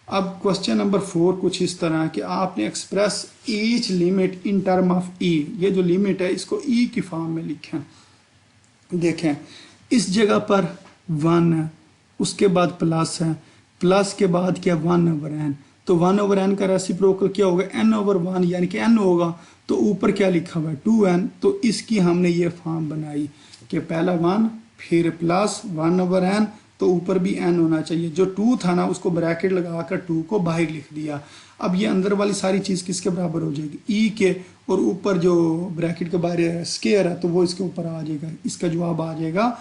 अब क्वेश्चन नंबर 4 कुछ इस तरह है कि आपने express each limit in term of E, ये जो लिमिट है इसको ई की फॉर्म में लिखें। देखें इस जगह पर 1 है, उसके बाद प्लस है, प्लस के बाद क्या 1 ओवर एन, तो 1 ओवर एन का रेसिप्रोकल क्या होगा, n ओवर 1, यानी कि n होगा, तो ऊपर क्या लिखा हुआ है 2n, तो इसकी हमने ये फॉर्म बनाई कि पहला 1 फिर प्लस 1 ओवर n, तो ऊपर भी n होना चाहिए। जो 2 था ना उसको ब्रैकेट लगाकर 2 को बाहर लिख दिया। अब ये अंदर वाली सारी चीज़ किसके बराबर हो जाएगी, ई के, और ऊपर जो ब्रैकेट के बाहर स्केयर है तो वो इसके ऊपर आ जाएगा, इसका जवाब आ जाएगा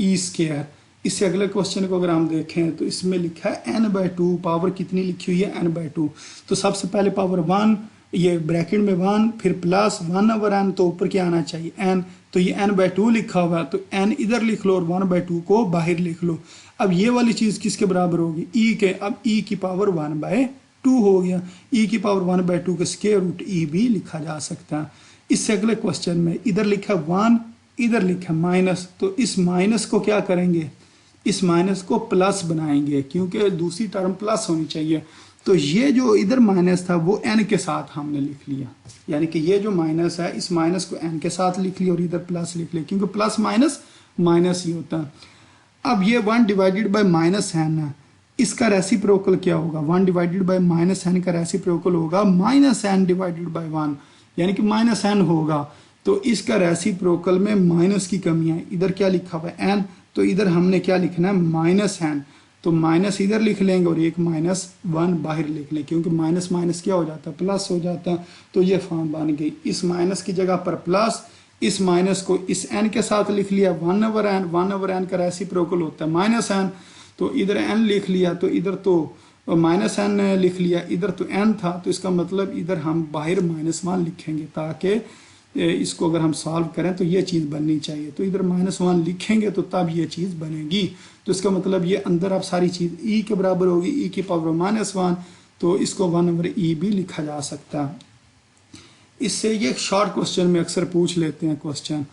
ई स्केयर। इससे अगले क्वेश्चन को अगर हम देखें तो इसमें लिखा है n/2, पावर कितनी लिखी हुई है n/2, तो सबसे पहले पावर 1, ये ब्रैकेट में 1, फिर प्लस 1 ओवर n, तो ऊपर क्या आना चाहिए n, तो ये n/2 लिखा हुआ है, तो n इधर लिख लो और 1/2 को बाहर लिख लो। अब ये वाली चीज किसके बराबर होगी, e के। अब e की पावर 1/2 हो गया, e की पावर 1/2 का स्क्वायर रूट e भी लिखा जा सकता है। इससे अगले क्वेश्चन में इधर लिखा 1, इधर लिखा माइनस, तो इस माइनस को क्या करेंगे, इस माइनस को प्लस बनाएंगे, क्योंकि दूसरी टर्म प्लस होनी चाहिए। तो ये जो इधर माइनस था वो n के साथ हमने लिख लिया, यानी कि ये जो माइनस है इस माइनस को n के साथ लिख लिया और इधर प्लस लिख लिया, क्योंकि प्लस माइनस माइनस ही होता है। अब ये 1 डिवाइडेड बाय माइनस n है, इसका रेसिप्रोकल क्या होगा, 1 डिवाइडेड बाय माइनस n का रेसिप्रोकल होगा माइनस n डिवाइडेड बाय 1, यानी कि माइनस n होगा। तो इसका रेसिप्रोकल में माइनस की कमी है, इधर क्या लिखा हुआ है n, तो इधर हमने क्या लिखना है माइनस n, तो माइनस इधर लिख लेंगे और एक -1 बाहर लिख लें, क्योंकि माइनस माइनस क्या हो जाता है, प्लस हो जाता है। तो ये फॉर्म बन गई, इस माइनस की जगह पर प्लस, इस माइनस को इस n के साथ लिख लिया 1/n, 1/n का रेसिप्रोकल होता है -n, तो इधर n लिख लिया, तो इधर तो -n लिख लिया, इधर तो n था, तो इसका मतलब इधर हम बाहर -1 लिखेंगे, ताकि इसको अगर हम सॉल्व करें तो ये चीज़ बननी चाहिए। तो इधर -1 लिखेंगे तो तब ये चीज़ बनेगी। तो इसका मतलब ये अंदर अब सारी चीज़ e के बराबर होगी, e की पावर -1, तो इसको 1/e भी लिखा जा सकता है। इससे ये एक शॉर्ट क्वेश्चन में अक्सर पूछ लेते हैं क्वेश्चन।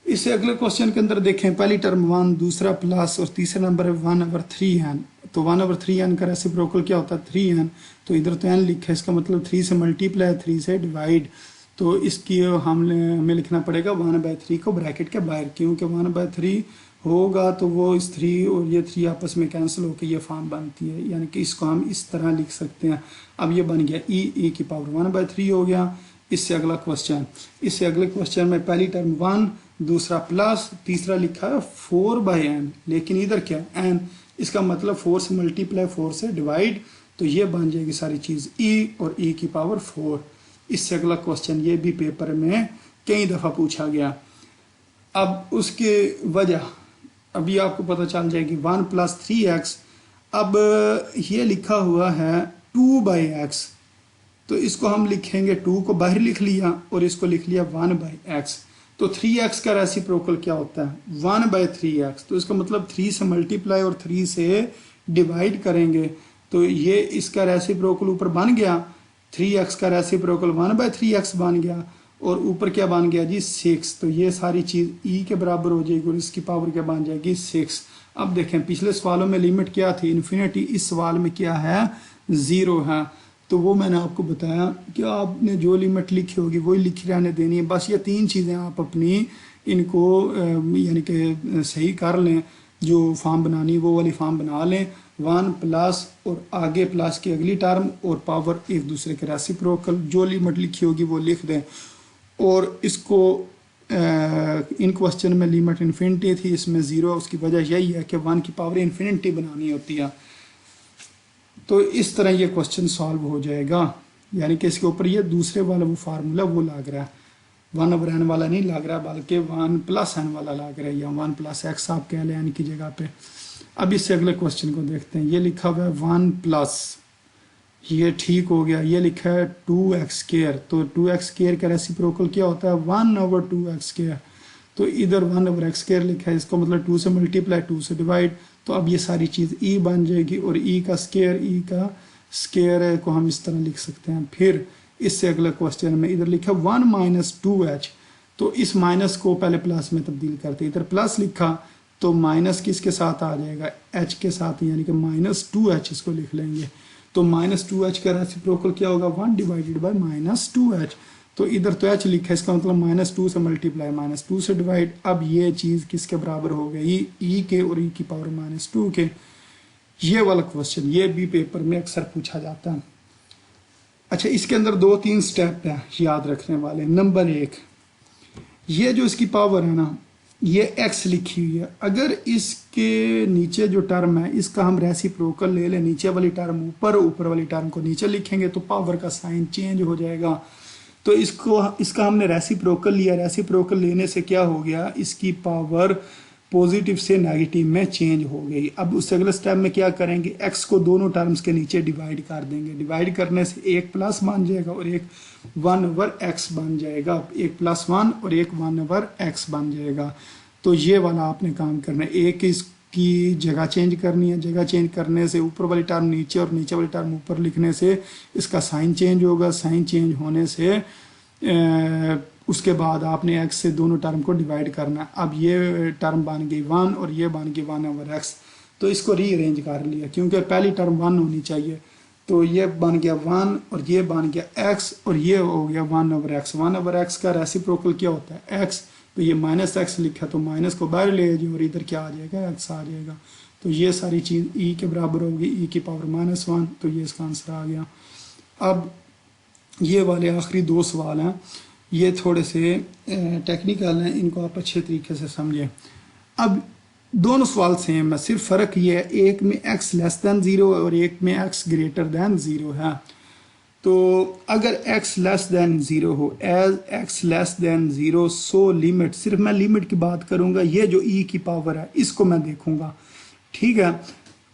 इससे अगले क्वेश्चन के अंदर देखें, पहली टर्म 1, दूसरा प्लस और तीसरा नंबर है 1/3n। तो 1/3n का रेसिप्रोकल क्या होता है 3n, तो इधर तो n लिखा है, इसका मतलब 3 से मल्टीप्लाई, 3 से डिवाइड, तो इसकी हमें लिखना पड़ेगा 1/3 को ब्रैकेट के बाहर, क्योंकि 1/3 होगा तो वो इस 3 और ये 3 आपस में कैंसिल होकर ये फॉर्म बनती है, यानी कि इसको हम इस तरह लिख सकते हैं। अब ये बन गया e की पावर 1/3 हो गया। इससे अगला क्वेश्चन, इससे अगले क्वेश्चन में पहली टर्म 1, दूसरा प्लस, तीसरा लिखा है 4/n, लेकिन इधर क्या n, इसका मतलब 4 से मल्टीप्लाई, 4 से डिवाइड, तो ये बन जाएगी सारी चीज़ e और e की पावर 4। इससे अगला क्वेश्चन, ये भी पेपर में कई दफ़ा पूछा गया। अब उसके वजह अभी आपको पता चल जाएगी, 1 + 3x, अब ये लिखा हुआ है 2/x, तो इसको हम लिखेंगे 2 को बाहर लिख लिया और इसको लिख लिया 1/x। तो 3x का रेसिप्रोकल क्या होता है 1/3x, तो इसका मतलब 3 से मल्टीप्लाई और 3 से डिवाइड करेंगे, तो ये इसका रेसिप्रोकल ऊपर बन गया, 3x का रेसिप्रोकल 1/3x बन गया, और ऊपर क्या बन गया जी 6, तो ये सारी चीज़ e के बराबर हो जाएगी और इसकी पावर क्या बन जाएगी 6। अब देखें पिछले सवालों में लिमिट क्या थी इन्फिनिटी, इस सवाल में क्या है 0 है। तो वो मैंने आपको बताया कि आपने जो लिमिट लिखी होगी वही लिखी रहने देनी है। बस ये 3 चीज़ें आप अपनी इनको यानी कि सही कर लें, जो फॉर्म बनानी वो वाली फॉर्म बना लें, 1 प्लस और आगे प्लस की अगली टर्म और पावर एक दूसरे के रेसिप्रोकल, जो लिमिट लिखी होगी वो लिख दें। और इसको इन क्वेश्चन में लिमिट इन्फिनिटी थी, इसमें 0, उसकी वजह यही है कि 1 की पावर इन्फिनिटी बनानी होती है। तो इस तरह ये क्वेश्चन सॉल्व हो जाएगा, यानी कि इसके ऊपर ये दूसरे वाला वो फार्मूला वो लग रहा है, 1/n वाला नहीं लग रहा, बल्कि 1 + n वाला लग रहा है, या 1 + x आप कह लें n की जगह पे। अब इससे अगले क्वेश्चन को देखते हैं। ये लिखा हुआ है 1+, ये ठीक हो गया। ये लिखा है 2x², तो 2x² का रेसिप्रोकल क्या होता है 1/2x², तो इधर 1/x² लिखा है, इसको मतलब 2 से मल्टीप्लाई, 2 से डिवाइड, तो अब ये सारी चीज़ e बन जाएगी और e का स्क्वायर को हम इस तरह लिख सकते हैं। फिर इससे अगला क्वेश्चन में इधर लिखा 1 - 2h, तो इस माइनस को पहले प्लस में तब्दील करते, इधर प्लस लिखा तो माइनस किसके साथ आ जाएगा h के साथ, यानी कि -2h इसको लिख लेंगे। तो -2h का रेसिप्रोकल क्या होगा 1 डिवाइडेड बाय -2h, तो इधर तो h लिखा है, इसका मतलब -2 से मल्टीप्लाई, -2 से डिवाइड। अब ये चीज़ किसके बराबर हो गई e के और e की पावर -2 के। ये वाला क्वेश्चन ये भी पेपर में अक्सर पूछा जाता है। अच्छा, इसके अंदर 2-3 स्टेप है याद रखने वाले। नंबर 1, ये जो इसकी पावर है ना, ये x लिखी हुई है, अगर इसके नीचे जो टर्म है इसका हम रेसिप्रोकल ले लें, नीचे वाली टर्म ऊपर, ऊपर वाली टर्म को नीचे लिखेंगे तो पावर का साइन चेंज हो जाएगा। तो इसका हमने रेसिप्रोकल लिया, रेसिप्रोकल लेने से क्या हो गया, इसकी पावर पॉजिटिव से नेगेटिव में चेंज हो गई। अब उससे अगले स्टेप में क्या करेंगे, x को दोनों टर्म्स के नीचे डिवाइड कर देंगे। डिवाइड करने से एक प्लस बन जाएगा और एक 1/x बन जाएगा। एक +1 और एक 1/x बन जाएगा। तो ये वाला आपने काम करना है। एक इसकी जगह चेंज करनी है। जगह चेंज करने से ऊपर वाली टर्म नीचे और नीचे वाली टर्म ऊपर लिखने से इसका साइन चेंज होगा। साइन चेंज होने से उसके बाद आपने x से दोनों टर्म को डिवाइड करना है। अब ये टर्म बन गई 1 और ये बन गई 1/x। तो इसको रीअरेंज कर लिया क्योंकि पहली टर्म 1 होनी चाहिए। तो ये बन गया 1 और ये बन गया x और ये हो गया 1/x। 1/x का रेसिप्रोकल क्या होता है, x। तो ये -x लिखा तो माइनस को बाहर ले जाइए और इधर क्या आ जाएगा, x आ जाएगा। तो ये सारी चीज़ e के बराबर होगी, e की पावर -1। तो ये इसका आंसर आ गया। अब ये वाले आखिरी दो सवाल हैं, ये थोड़े से टेक्निकल हैं, इनको आप अच्छे तरीके से समझें। अब दोनों सवाल सेम है, सिर्फ फ़र्क ये है एक में x लेस दैन 0 और एक में x ग्रेटर दैन 0 है। तो अगर x लेस दैन 0 हो, as x less than 0 so limit, सिर्फ मैं लिमिट की बात करूंगा, ये जो e की पावर है इसको मैं देखूंगा, ठीक है।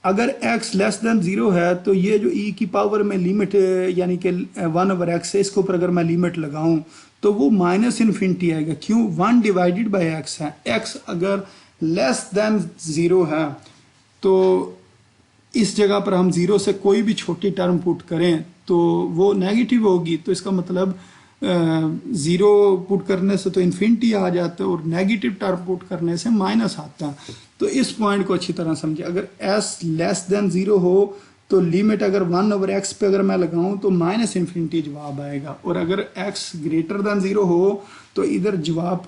अगर x लेस दैन 0 है तो ये जो e की पावर में लिमिट यानी कि 1/x है, इसके ऊपर अगर मैं लिमिट लगाऊं तो वो -∞ आएगा। क्यों, 1 डिवाइडेड बाय x है। x अगर लेस दैन 0 है तो इस जगह पर हम 0 से कोई भी छोटी टर्म पुट करें तो वो नेगेटिव होगी। तो इसका मतलब 0 पुट करने से तो इन्फिनिटी आ जाता है और नेगेटिव टर्म पुट करने से माइनस आता है। तो इस पॉइंट को अच्छी तरह समझे। अगर s लेस देन 0 हो तो लिमिट अगर 1/x पे अगर मैं लगाऊं तो -∞ जवाब आएगा, और अगर x ग्रेटर देन 0 हो तो इधर जवाब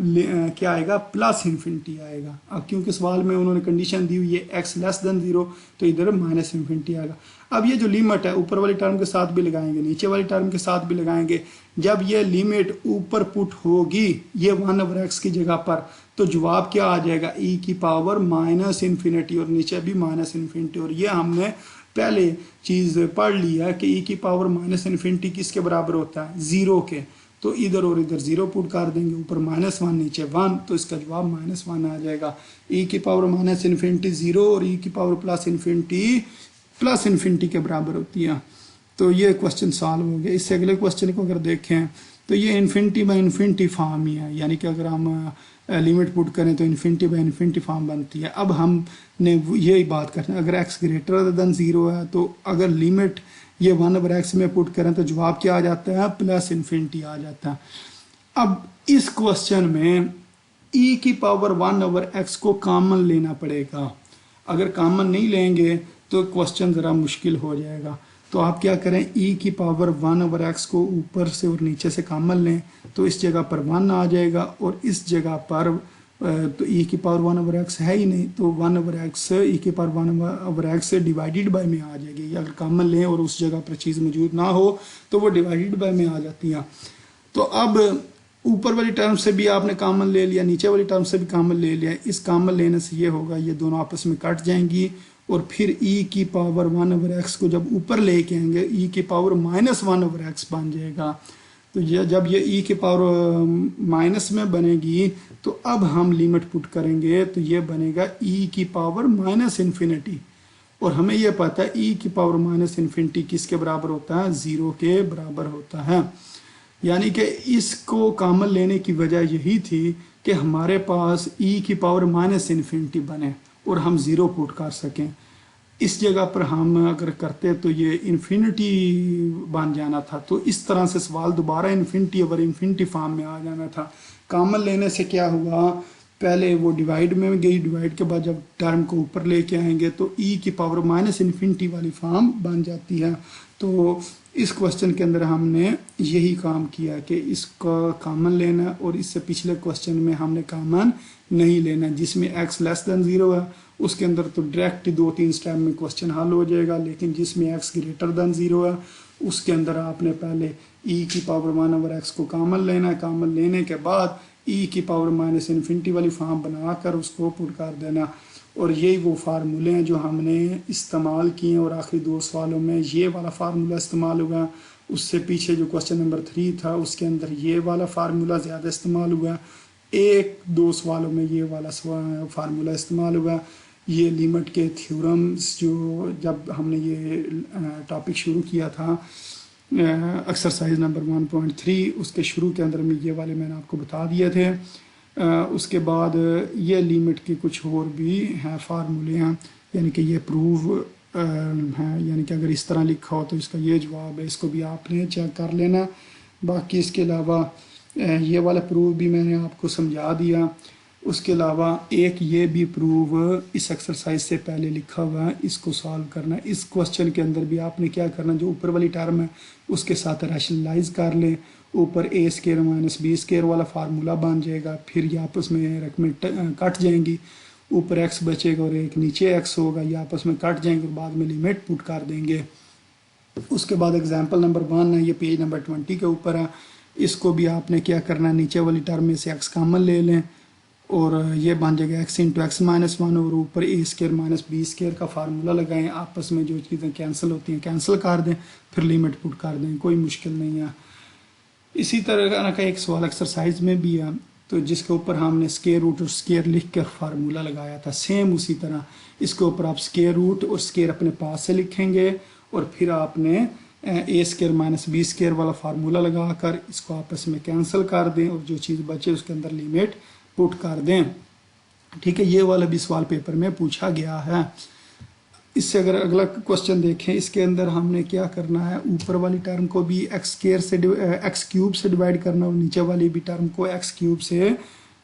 क्या आएगा, +∞ आएगा। अब क्योंकि सवाल में उन्होंने कंडीशन दी हुई है x लेस देन 0 तो इधर -∞ आएगा। अब ये जो लिमिट है ऊपर वाली टर्म के साथ भी लगाएंगे, नीचे वाली टर्म के साथ भी लगाएंगे। जब ये लिमिट ऊपर पुट होगी ये 1/x की जगह पर, तो जवाब क्या आ जाएगा, e की पावर -∞, और नीचे भी -∞। और ये हमने पहले चीज पढ़ ली है कि e की पावर -∞ किसके बराबर होता है, 0 के। तो इधर और इधर 0 पुट कर देंगे, ऊपर -1 नीचे 1, तो इसका जवाब -1 आ जाएगा। e की पावर -∞ 0 और e की पावर +∞ के बराबर होती है। तो ये क्वेश्चन सॉल्व हो गया। इससे अगले क्वेश्चन को अगर देखें तो ये ∞/∞ फॉर्म ही है, यानी कि अगर हम लिमिट पुट करें तो ∞/∞ फॉर्म बनती है। अब हमने यही बात करना है, अगर x ग्रेटर देन 0 है तो अगर लिमिट ये 1/x में पुट करें तो जवाब क्या आ जाता है, +∞ आ जाता है। अब इस क्वेश्चन में e की पावर 1/x को कॉमन लेना पड़ेगा। अगर कॉमन नहीं लेंगे तो क्वेश्चन ज़रा मुश्किल हो जाएगा। तो आप क्या करें, e की पावर 1/x को ऊपर से और नीचे से कॉमन लें तो इस जगह पर 1 आ जाएगा, और इस जगह पर तो e की पावर 1/x है ही नहीं, तो 1/x e की पावर 1/x डिवाइडेड बाय में आ जाएगी। अगर कॉमन लें और उस जगह पर चीज़ मौजूद ना हो तो वो डिवाइडेड बाय में आ जाती है। तो अब ऊपर वाली टर्म से भी आपने कॉमन ले लिया, नीचे वाली टर्म से भी कॉमन ले लिया। इस कॉमन लेने से ये होगा, ये दोनों आपस में कट जाएंगी, और फिर e की पावर 1/x को जब ऊपर लेके आएंगे e की पावर -1/x बन जाएगा। तो ये जब ये e की पावर माइनस में बनेगी तो अब हम लिमिट पुट करेंगे तो ये बनेगा e की पावर -∞, और हमें यह पता है e की पावर -∞ किसके बराबर होता है, 0 के बराबर होता है। यानी कि इसको कॉमन लेने की वजह यही थी कि हमारे पास e की पावर -∞ बने और हम 0 पुट कर सकें। इस जगह पर हम अगर करते तो ये इन्फिनिटी बन जाना था। तो इस तरह से सवाल दोबारा इन्फिनिटी फॉर्म में आ जाना था। कॉमन लेने से क्या हुआ, पहले वो डिवाइड में गई, डिवाइड के बाद जब टर्म को ऊपर लेके आएंगे तो e की पावर -∞ वाली फॉर्म बन जाती है। तो इस क्वेश्चन के अंदर हमने यही काम किया कि इसका कॉमन लेना, और इससे पिछले क्वेश्चन में हमने कॉमन नहीं लेना। जिसमें x लेस देन 0 है उसके अंदर तो डायरेक्ट 2-3 स्टेप में क्वेश्चन हल हो जाएगा, लेकिन जिसमें x ग्रेटर देन 0 है उसके अंदर आपने पहले e की पावर 1/x को कॉमन लेना है। कॉमन लेने के बाद e की पावर -∞ वाली फॉर्म बनाकर उसको पुट कर देना। और यही वो फार्मूले हैं जो हमने इस्तेमाल किए, और आखिरी 2 सवालों में ये वाला फार्मूला इस्तेमाल हुआ। उससे पीछे जो क्वेश्चन नंबर 3 था उसके अंदर ये वाला फार्मूला ज़्यादा इस्तेमाल हुआ। एक दो सवालों में ये वाला फार्मूला इस्तेमाल हुआ। ये लिमिट के थ्योरम्स जो जब हमने ये टॉपिक शुरू किया था एक्सरसाइज नंबर 1.3 उसके शुरू के अंदर में ये वाले मैंने आपको बता दिए थे। उसके बाद ये लिमिट के कुछ और भी हैं फार्मूले हैं, यानी कि ये प्रूव हैं, यानी कि अगर इस तरह लिखा हो तो इसका ये जवाब है, इसको भी आपने चेक कर लेना। बाकी इसके अलावा ये वाला प्रूव भी मैंने आपको समझा दिया। उसके अलावा एक ये भी प्रूव इस एक्सरसाइज से पहले लिखा हुआ है, इसको सॉल्व करना। इस क्वेश्चन के अंदर भी आपने क्या करना, जो ऊपर वाली टर्म है उसके साथ रैशनलाइज कर लें। ऊपर ए स्केयर माइनस बी स्केयर वाला फार्मूला बन जाएगा, फिर ये आपस में रकमें कट जाएंगी। ऊपर एक्स बचेगा और एक नीचे एक्स होगा, ये आपस में कट जाएंगे और बाद में लिमिट पुट कर देंगे। उसके बाद एग्जाम्पल नंबर 1 है, ये पेज नंबर 20 के ऊपर है। इसको भी आपने क्या करना है, नीचे वाली टर्म में से एक्स कॉमन ले लें और ये बन जाएगा एक्स इंटू एक्स माइनस 1 और ऊपर ए स्केयर माइनस बी स्केयर का फार्मूला लगाएं। आपस में जो चीज़ें कैंसिल होती हैं कैंसिल कर दें, फिर लिमिट पुट कर दें, कोई मुश्किल नहीं है। इसी तरह का एक सवाल एक्सरसाइज में भी है, तो जिसके ऊपर हमने स्केयर रूट और स्केयर लिख कर फार्मूला लगाया था। सेम उसी तरह इसके ऊपर आप स्केयर रूट और स्केयर अपने पास से लिखेंगे और फिर आपने ए स्केयर माइनस बी स्केयर वाला फार्मूला लगाकर इसको आपस में कैंसिल कर दें और जो चीज़ बचे उसके अंदर लिमिट पुट कर दें। ठीक है, ये वाला भी सवाल पेपर में पूछा गया है। इससे अगर अगला क्वेश्चन देखें, इसके अंदर हमने क्या करना है, ऊपर वाली टर्म को भी एक्स क्यूब से डिवाइड करना और नीचे वाली भी टर्म को एक्स क्यूब से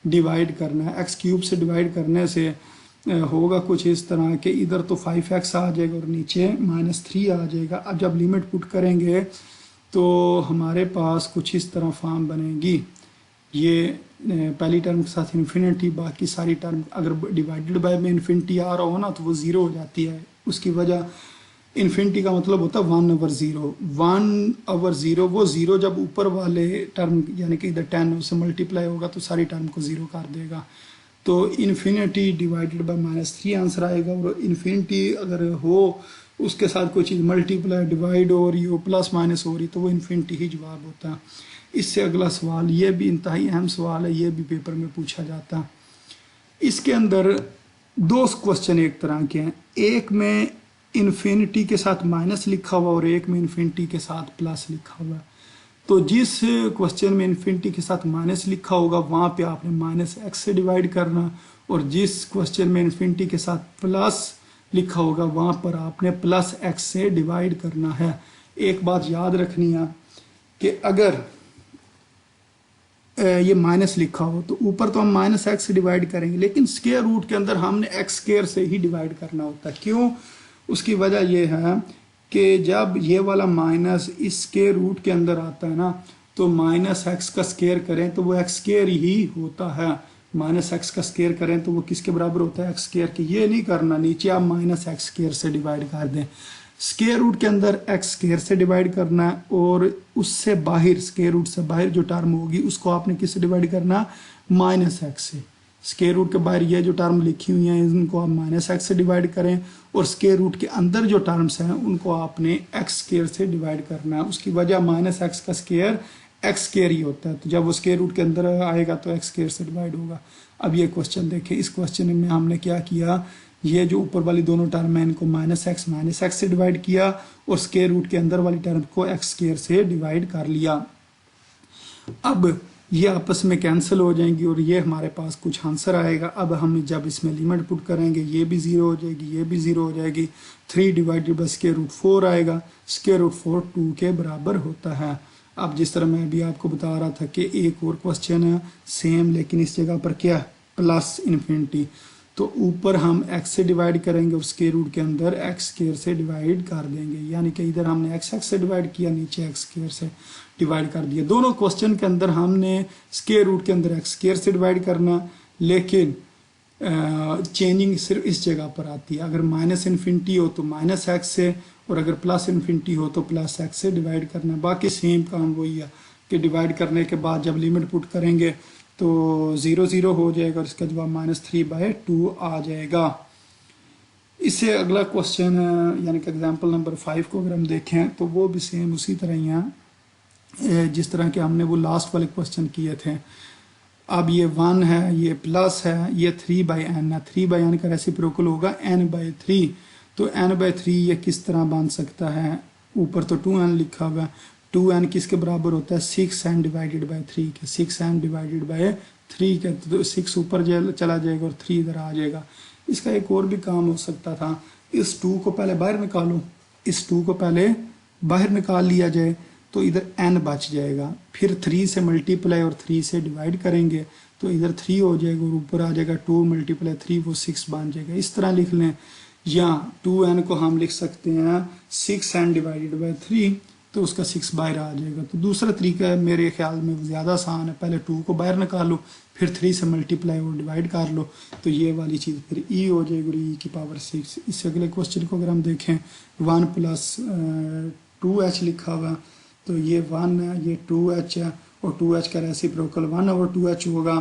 डिवाइड करना है। एक्स क्यूब से डिवाइड करने से होगा कुछ इस तरह के, इधर तो 5x आ जाएगा और नीचे -3 आ जाएगा। अब जब लिमिट पुट करेंगे तो हमारे पास कुछ इस तरह फॉर्म बनेगी। ये पहली टर्म के साथ इन्फिनिटी, बाकी सारी टर्म अगर डिवाइडेड बाय में इन्फिनिटी आ रहा हो ना तो वो ज़ीरो हो जाती है। उसकी वजह इन्फिनिटी का मतलब होता है 1/0। 1/0 वो ज़ीरो जब ऊपर वाले टर्म यानी कि इधर 10 से मल्टीप्लाई होगा तो सारी टर्म को ज़ीरो कर देगा। तो इन्फिनिटी डिवाइडेड बाय -3 आंसर आएगा। और इन्फिनिटी अगर हो उसके साथ कोई चीज़ मल्टीप्लाई डिवाइड हो रही हो प्लस माइनस हो रही तो वो इन्फिनिटी ही जवाब होता है। इससे अगला सवाल, ये भी इंतहाई अहम सवाल है, ये भी पेपर में पूछा जाता है। इसके अंदर दो क्वेश्चन एक तरह के हैं, एक में इन्फिनिटी के साथ माइनस लिखा हुआ और एक में इन्फिनिटी के साथ प्लस लिखा हुआ। तो जिस क्वेश्चन में इन्फिनिटी के साथ माइनस लिखा होगा वहाँ पे आपने -x से डिवाइड करना, और जिस क्वेश्चन में इन्फिनिटी के साथ प्लस लिखा होगा वहाँ पर आपने +x से डिवाइड करना है। एक बात याद रखनी है कि अगर ये माइनस लिखा हो तो ऊपर तो हम -x से डिवाइड करेंगे, लेकिन स्क्वायर रूट के अंदर हमने x स्क्वायर से ही डिवाइड करना होता है। क्यों? उसकी वजह यह है कि जब ये वाला माइनस इस स्क्वायर रूट के अंदर आता है ना तो -x का स्क्वायर करें तो वो x स्क्वायर ही होता है। -x का स्क्वायर करें तो वो किसके बराबर होता है? x स्क्वायर के। ये नहीं करना, नीचे आप -x स्क्वायर से डिवाइड कर दें। स्क्वायर रूट के अंदर x स्क्वायर से डिवाइड करना है और उससे बाहर स्क्वायर रूट से बाहर जो टर्म होगी उसको आपने किससे डिवाइड करना? -x से। स्क्वायर रूट के बाहर ये जो टर्म लिखी हुई हैं इनको आप -x से डिवाइड करें और स्क्वायर रूट के अंदर जो टर्म्स हैं उनको आपने x स्क्वायर से डिवाइड करना है। उसकी वजह -x का स्क्वायर x स्क्वायर ही होता है, तो जब वो स्क्वायर रूट के अंदर आएगा तो x स्क्वायर से डिवाइड होगा। अब ये क्वेश्चन देखें, इस क्वेश्चन में हमने क्या किया, ये जो ऊपर वाली दोनों टर्म है इनको -x से डिवाइड किया और स्क्वायर रूट के अंदर वाली टर्म को x स्क्वायर से डिवाइड कर लिया। अब ये आपस में कैंसिल हो जाएंगी और ये हमारे पास कुछ आंसर आएगा। अब हम जब इसमें लिमिट पुट करेंगे ये भी 0 हो जाएगी, ये भी 0 हो जाएगी। 3 डिवाइडेड बाई स्क्वायर रूट 4 आएगा। स्क्वायर रूट 4 2 के बराबर होता है। अब जिस तरह मैं भी आपको बता रहा था कि एक और क्वेश्चन है सेम, लेकिन इस जगह पर क्या है? Plus infinity. तो ऊपर हम x से डिवाइड करेंगे और स्क्वायर रूट के अंदर x स्क्वायर से डिवाइड कर देंगे, यानी कि इधर हमने x से डिवाइड किया, नीचे x स्क्वायर से डिवाइड कर दिया। दोनों क्वेश्चन के अंदर हमने स्क्वायर रूट के अंदर x स्क्वायर से डिवाइड करना, लेकिन चेंजिंग सिर्फ इस जगह पर आती है। अगर -इन्फिनिटी हो तो -x से और अगर प्लस इन्फिनिटी हो तो +x से डिवाइड करना। बाकी सेम काम वही है कि डिवाइड करने के बाद जब लिमिट पुट करेंगे तो 0 0 हो जाएगा और इसका जवाब -3/2 आ जाएगा। इससे अगला क्वेश्चन यानी कि एग्जाम्पल नंबर 5 को अगर हम देखें तो वो भी सेम उसी तरह ही है जिस तरह के हमने वो लास्ट वाले क्वेश्चन किए थे। अब ये 1 है, ये प्लस है, ये 3/n है। 3/n का रेसिप्रोकल होगा n/3। तो n/3 ये किस तरह बन सकता है? ऊपर तो 2n लिखा हुआ है, 2n किसके बराबर होता है? 6n डिवाइडेड बाई 3 के। 6n डिवाइडेड बाई 3 के, तो 6 ऊपर चला जाएगा और 3 इधर आ जाएगा। इसका एक और भी काम हो सकता था, इस 2 को पहले बाहर निकालो, इस 2 को पहले बाहर निकाल लिया जाए तो इधर n बच जाएगा। फिर 3 से मल्टीप्लाई और 3 से डिवाइड करेंगे तो इधर 3 हो जाएगा और ऊपर आ जाएगा 2 × 3, वो 6 बन जाएगा। इस तरह लिख लें, या 2n को हम लिख सकते हैं 6n डिवाइडेड बाई 3, तो उसका 6 बाहर आ जाएगा। तो दूसरा तरीका है मेरे ख्याल में ज़्यादा आसान है, पहले 2 को बाहर निकालो, फिर 3 से मल्टीप्लाई और डिवाइड कर लो, तो ये वाली चीज़ फिर e हो जाएगी और e की पावर 6। इससे अगले क्वेश्चन को अगर हम देखें, 1 + 2h लिखा हुआ, तो ये 1 है, ये 2h है, और 2h का रेसिप्रोकल 1/2h होगा,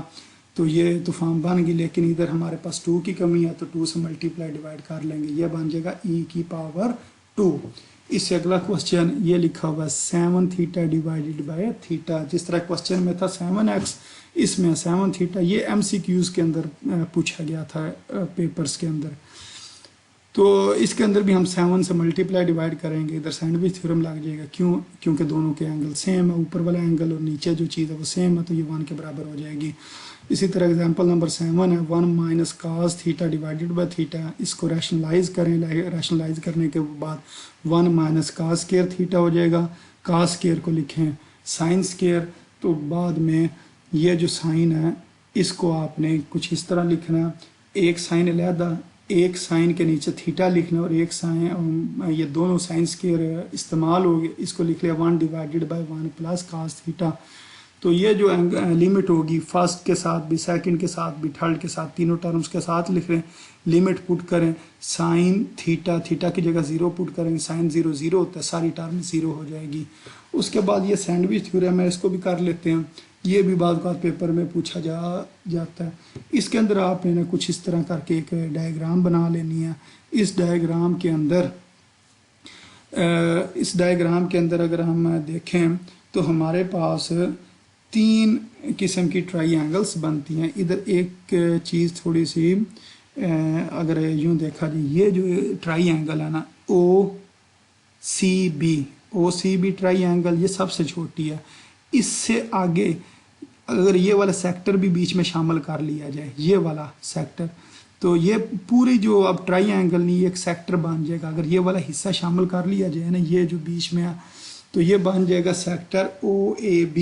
तो ये तो फॉर्म बन गई। लेकिन इधर हमारे पास 2 की कमी है, तो 2 से मल्टीप्लाई डिवाइड कर लेंगे, ये बन जाएगा e की पावर 2। इससे अगला क्वेश्चन ये लिखा हुआ है 7 थीटा डिवाइडेड बाय थीटा। जिस तरह क्वेश्चन में था 7x, इसमें 7 थीटा। ये MCQs के अंदर पूछा गया था, पेपर्स के अंदर। तो इसके अंदर भी हम 7 से मल्टीप्लाई डिवाइड करेंगे, इधर सैंडविच थ्योरम लग जाएगा। क्यों? क्योंकि दोनों के एंगल सेम है, ऊपर वाला एंगल और नीचे जो चीज़ है वो सेम है, तो ये 1 के बराबर हो जाएगी। इसी तरह एग्जांपल नंबर 7 है 1 - cos theta divided by theta. इसको रैशनलाइज करें, रैशनलाइज करने के बाद 1 - cos स्क्वायर थीटा हो जाएगा। cos स्क्वायर को लिखें साइन स्क्वायर, तो बाद में ये जो साइन है इसको आपने कुछ इस तरह लिखना, एक साइन अलहदा, एक साइन के नीचे थीटा लिखना, और एक साइन, ये दोनों साइन स्क्वायर इस्तेमाल हो गए, इसको लिख लिया 1 डिवाइडेड बाय 1 + cos थीटा। तो ये जो लिमिट होगी, फर्स्ट के साथ भी, सेकंड के साथ भी, थर्ड के साथ, तीनों टर्म्स के साथ लिख रहे हैं, लिमिट पुट करें, साइन थीटा, थीटा की जगह 0 पुट करेंगे, साइन 0 0 होता है, सारी टर्म 0 हो जाएगी। उसके बाद ये सैंडविच थ्योरम है, इसको भी कर लेते हैं, ये भी बाद पेपर में पूछा जाता है। इसके अंदर आपने ना कुछ इस तरह करके एक डायग्राम बना लेनी है। इस डायग्राम के अंदर अगर हम देखें तो हमारे पास 3 किस्म की ट्राइंगल्स बनती हैं। इधर एक चीज़ थोड़ी सी, अगर यूं देखा जाए, ये जो ट्राइंगल है ना OCB ट्राइंगल, ये सबसे छोटी है। इससे आगे अगर ये वाला सेक्टर भी बीच में शामिल कर लिया जाए, ये वाला सेक्टर, तो ये पूरी जो अब ट्राइंगल नहीं, एक सेक्टर बन जाएगा। अगर ये वाला हिस्सा शामिल कर लिया जाए ना, ये जो बीच में है, तो ये बन जाएगा सेक्टर OAB।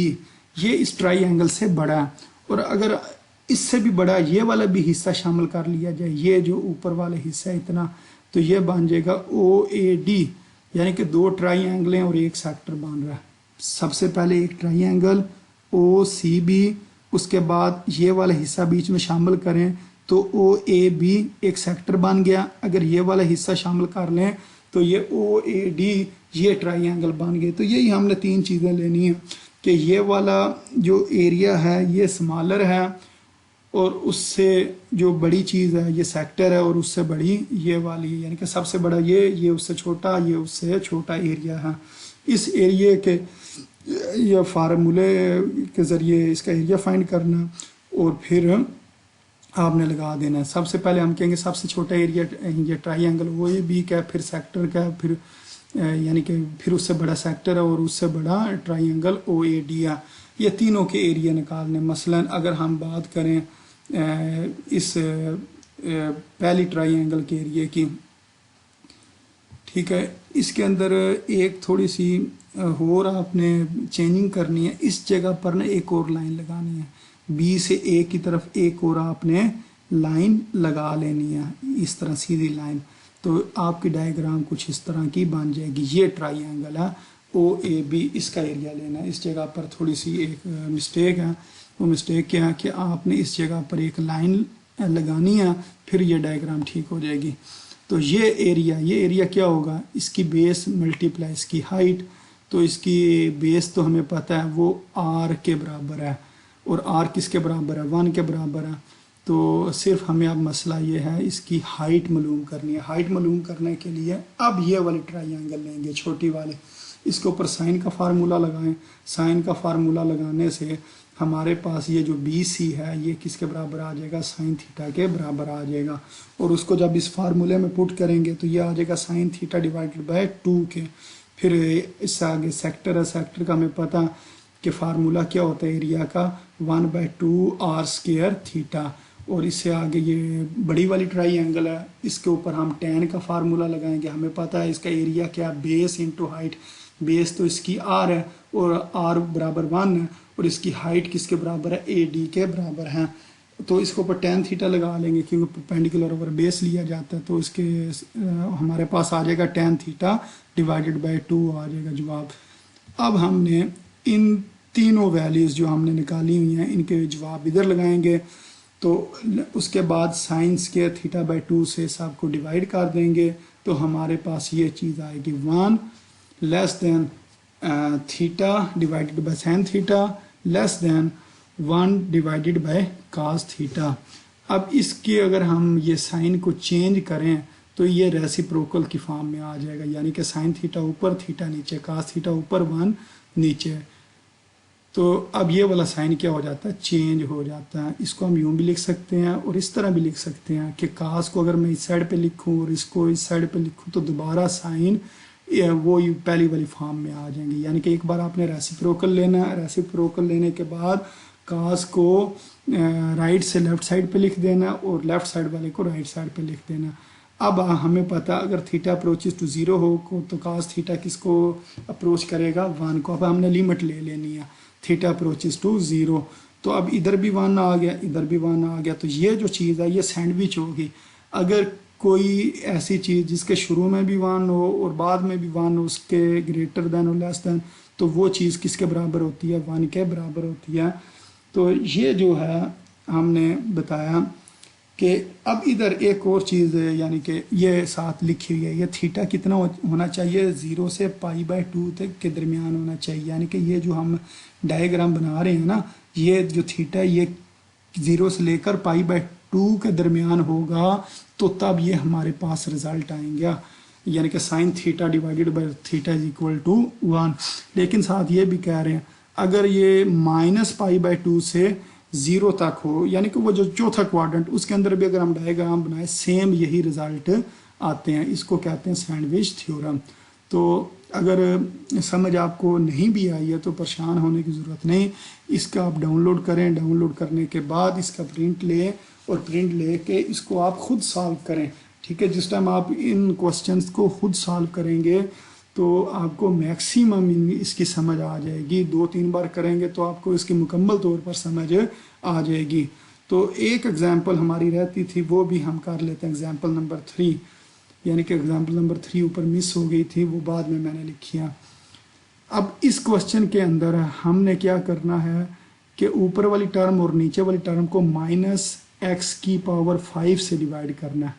ये इस ट्राइंगल से बड़ा है, और अगर इससे भी बड़ा ये वाला भी हिस्सा शामिल कर लिया जाए, ये जो ऊपर वाला हिस्सा है इतना, तो ये बन जाएगा OAD। यानी कि 2 ट्राइंगल हैं और एक सेक्टर बन रहा है। सबसे पहले एक ट्राइंगल OCB, उसके बाद ये वाला हिस्सा बीच में शामिल करें तो OAB एक सेक्टर बन गया। अगर ये वाला हिस्सा शामिल कर लें तो ये OAD, ये ट्राइंगल बन गए। तो यही हमने 3 चीज़ें लेनी है कि ये वाला जो एरिया है ये स्मॉलर है, और उससे जो बड़ी चीज़ है ये सेक्टर है, और उससे बड़ी ये वाली है, यानी कि सबसे बड़ा ये उससे छोटा, ये उससे छोटा एरिया है। इस एरिया के या फार्मूले के ज़रिए इसका एरिया फाइंड करना, और फिर आपने लगा देना है। सबसे पहले हम कहेंगे सबसे छोटा एरिया ये ट्राइंगल OAB का, फिर सेक्टर का, फिर यानी कि फिर उससे बड़ा सेक्टर है, और उससे बड़ा ट्राइंगल OAD है। ये तीनों के एरिया निकालने। मसलन अगर हम बात करें इस पहली ट्राइंगल के एरिया की, ठीक है, इसके अंदर एक थोड़ी सी और आपने चेंजिंग करनी है। इस जगह पर ना एक और लाइन लगानी है, B से A की तरफ एक और आपने लाइन लगा लेनी है, इस तरह सीधी लाइन। तो आपकी डायग्राम कुछ इस तरह की बन जाएगी। ये ट्राइंगल है OAB, इसका एरिया लेना है। इस जगह पर थोड़ी सी एक मिस्टेक है, वो मिस्टेक क्या है कि आपने इस जगह पर एक लाइन लगानी है, फिर ये डायग्राम ठीक हो जाएगी। तो ये एरिया क्या होगा, इसकी बेस मल्टीप्लाई इसकी हाइट। तो इसकी बेस तो हमें पता है वो R के बराबर है, और R किसके बराबर है, 1 के बराबर है। तो सिर्फ हमें अब मसला ये है इसकी हाइट मालूम करनी है। हाइट मालूम करने के लिए अब ये वाले ट्राइंगल लेंगे, छोटी वाले, इसके ऊपर साइन का फार्मूला लगाएं। साइन का फार्मूला लगाने से हमारे पास ये जो बी सी है ये किसके बराबर आ जाएगा, साइन थीटा के बराबर आ जाएगा। और उसको जब इस फार्मूले में पुट करेंगे तो ये आ जाएगा साइन थीटा डिवाइडेड बाय 2 के। फिर इससे आगे सेक्टर है, सेक्टर का हमें पता कि फार्मूला क्या होता है एरिया का, 1/2 आर स्क्वायर थीटा। और इससे आगे ये बड़ी वाली ट्राइंगल है, इसके ऊपर हम tan का फार्मूला लगाएंगे। हमें पता है इसका एरिया क्या, बेस इंटू हाइट। बेस तो इसकी r है और r बराबर 1 है, और इसकी हाइट किसके बराबर है, AD के बराबर है। तो इसके ऊपर tan थीटा लगा लेंगे क्योंकि परपेंडिकुलर ओवर बेस लिया जाता है। तो इसके हमारे पास आ जाएगा tan थीटा डिवाइडेड बाय 2 आ जाएगा जवाब। अब हमने इन तीनों वैल्यूज जो हमने निकाली हुई हैं इनके जवाब इधर लगाएंगे। तो उसके बाद साइन स्क्वायर थीटा बाय 2 से सबको डिवाइड कर देंगे, तो हमारे पास ये चीज़ आएगी 1 less than theta divided by sine theta less than 1 divided by cos theta. अब इसके अगर हम ये साइन को चेंज करें तो ये रेसिप्रोकल की फॉर्म में आ जाएगा, यानी कि साइन थीटा ऊपर थीटा नीचे, कास थीटा ऊपर 1 नीचे। तो अब ये वाला साइन क्या हो जाता है, चेंज हो जाता है। इसको हम यूं भी लिख सकते हैं और इस तरह भी लिख सकते हैं कि कास को अगर मैं इस साइड पे लिखूं और इसको इस साइड पे लिखूं तो दोबारा साइन वो पहली वाली फॉर्म में आ जाएंगे। यानी कि एक बार आपने रेसिप्रोकल लेना है, रेसिप्रोकल लेने के बाद कास को राइट से लेफ्ट साइड पे लिख देना और लेफ्ट साइड वाले को राइट साइड पे लिख देना। अब हमें पता अगर थीटा अप्रोचेस टू 0 हो तो कास थीटा किसको अप्रोच करेगा, 1 को। अब हमने लिमिट ले लेनी है, थीटा अप्रोचेस टू 0। तो अब इधर भी 1 आ गया, इधर भी 1 आ गया। तो ये जो चीज़ है ये सैंडविच होगी। अगर कोई ऐसी चीज़ जिसके शुरू में भी 1 हो और बाद में भी 1 हो, उसके ग्रेटर देन और लेस देन, तो वो चीज़ किसके बराबर होती है, 1 के बराबर होती है। तो ये जो है हमने बताया कि अब इधर एक और चीज़ है, यानी कि ये साथ लिखी हुई है, ये थीटा कितना होना चाहिए, 0 से π/2 तक के दरमियान होना चाहिए। यानी कि ये जो हम डायग्राम बना रहे हैं ना, ये जो थीटा ये 0 से लेकर π/2 के दरमियान होगा, तो तब ये हमारे पास रिजल्ट आएंगे, यानी कि sine theta divided by theta is equal to 1। लेकिन साथ ये भी कह रहे हैं अगर ये -π/2 से 0 तक हो, यानी कि वो जो चौथा क्वाड्रेंट उसके अंदर भी अगर हम डायग्राम बनाए सेम यही रिजल्ट आते हैं। इसको कहते हैं सैंडविच थ्योरम। तो अगर समझ आपको नहीं भी आई है तो परेशान होने की ज़रूरत नहीं, इसका आप डाउनलोड करें। डाउनलोड करने के बाद इसका प्रिंट लें और प्रिंट ले के इसको आप खुद सॉल्व करें। ठीक है, जिस टाइम आप इन क्वेश्चंस को खुद सॉल्व करेंगे तो आपको मैक्सिमम इसकी समझ आ जाएगी। 2-3 बार करेंगे तो आपको इसकी मुकम्मल तौर पर समझ आ जाएगी। तो एक एग्जांपल हमारी रहती थी, वो भी हम कर लेते हैं। एग्जांपल नंबर 3, यानी कि एग्जांपल नंबर 3 ऊपर मिस हो गई थी, वो बाद में मैंने लिखी है। अब इस क्वेश्चन के अंदर हमने क्या करना है कि ऊपर वाली टर्म और नीचे वाली टर्म को -x⁵ से डिवाइड करना है।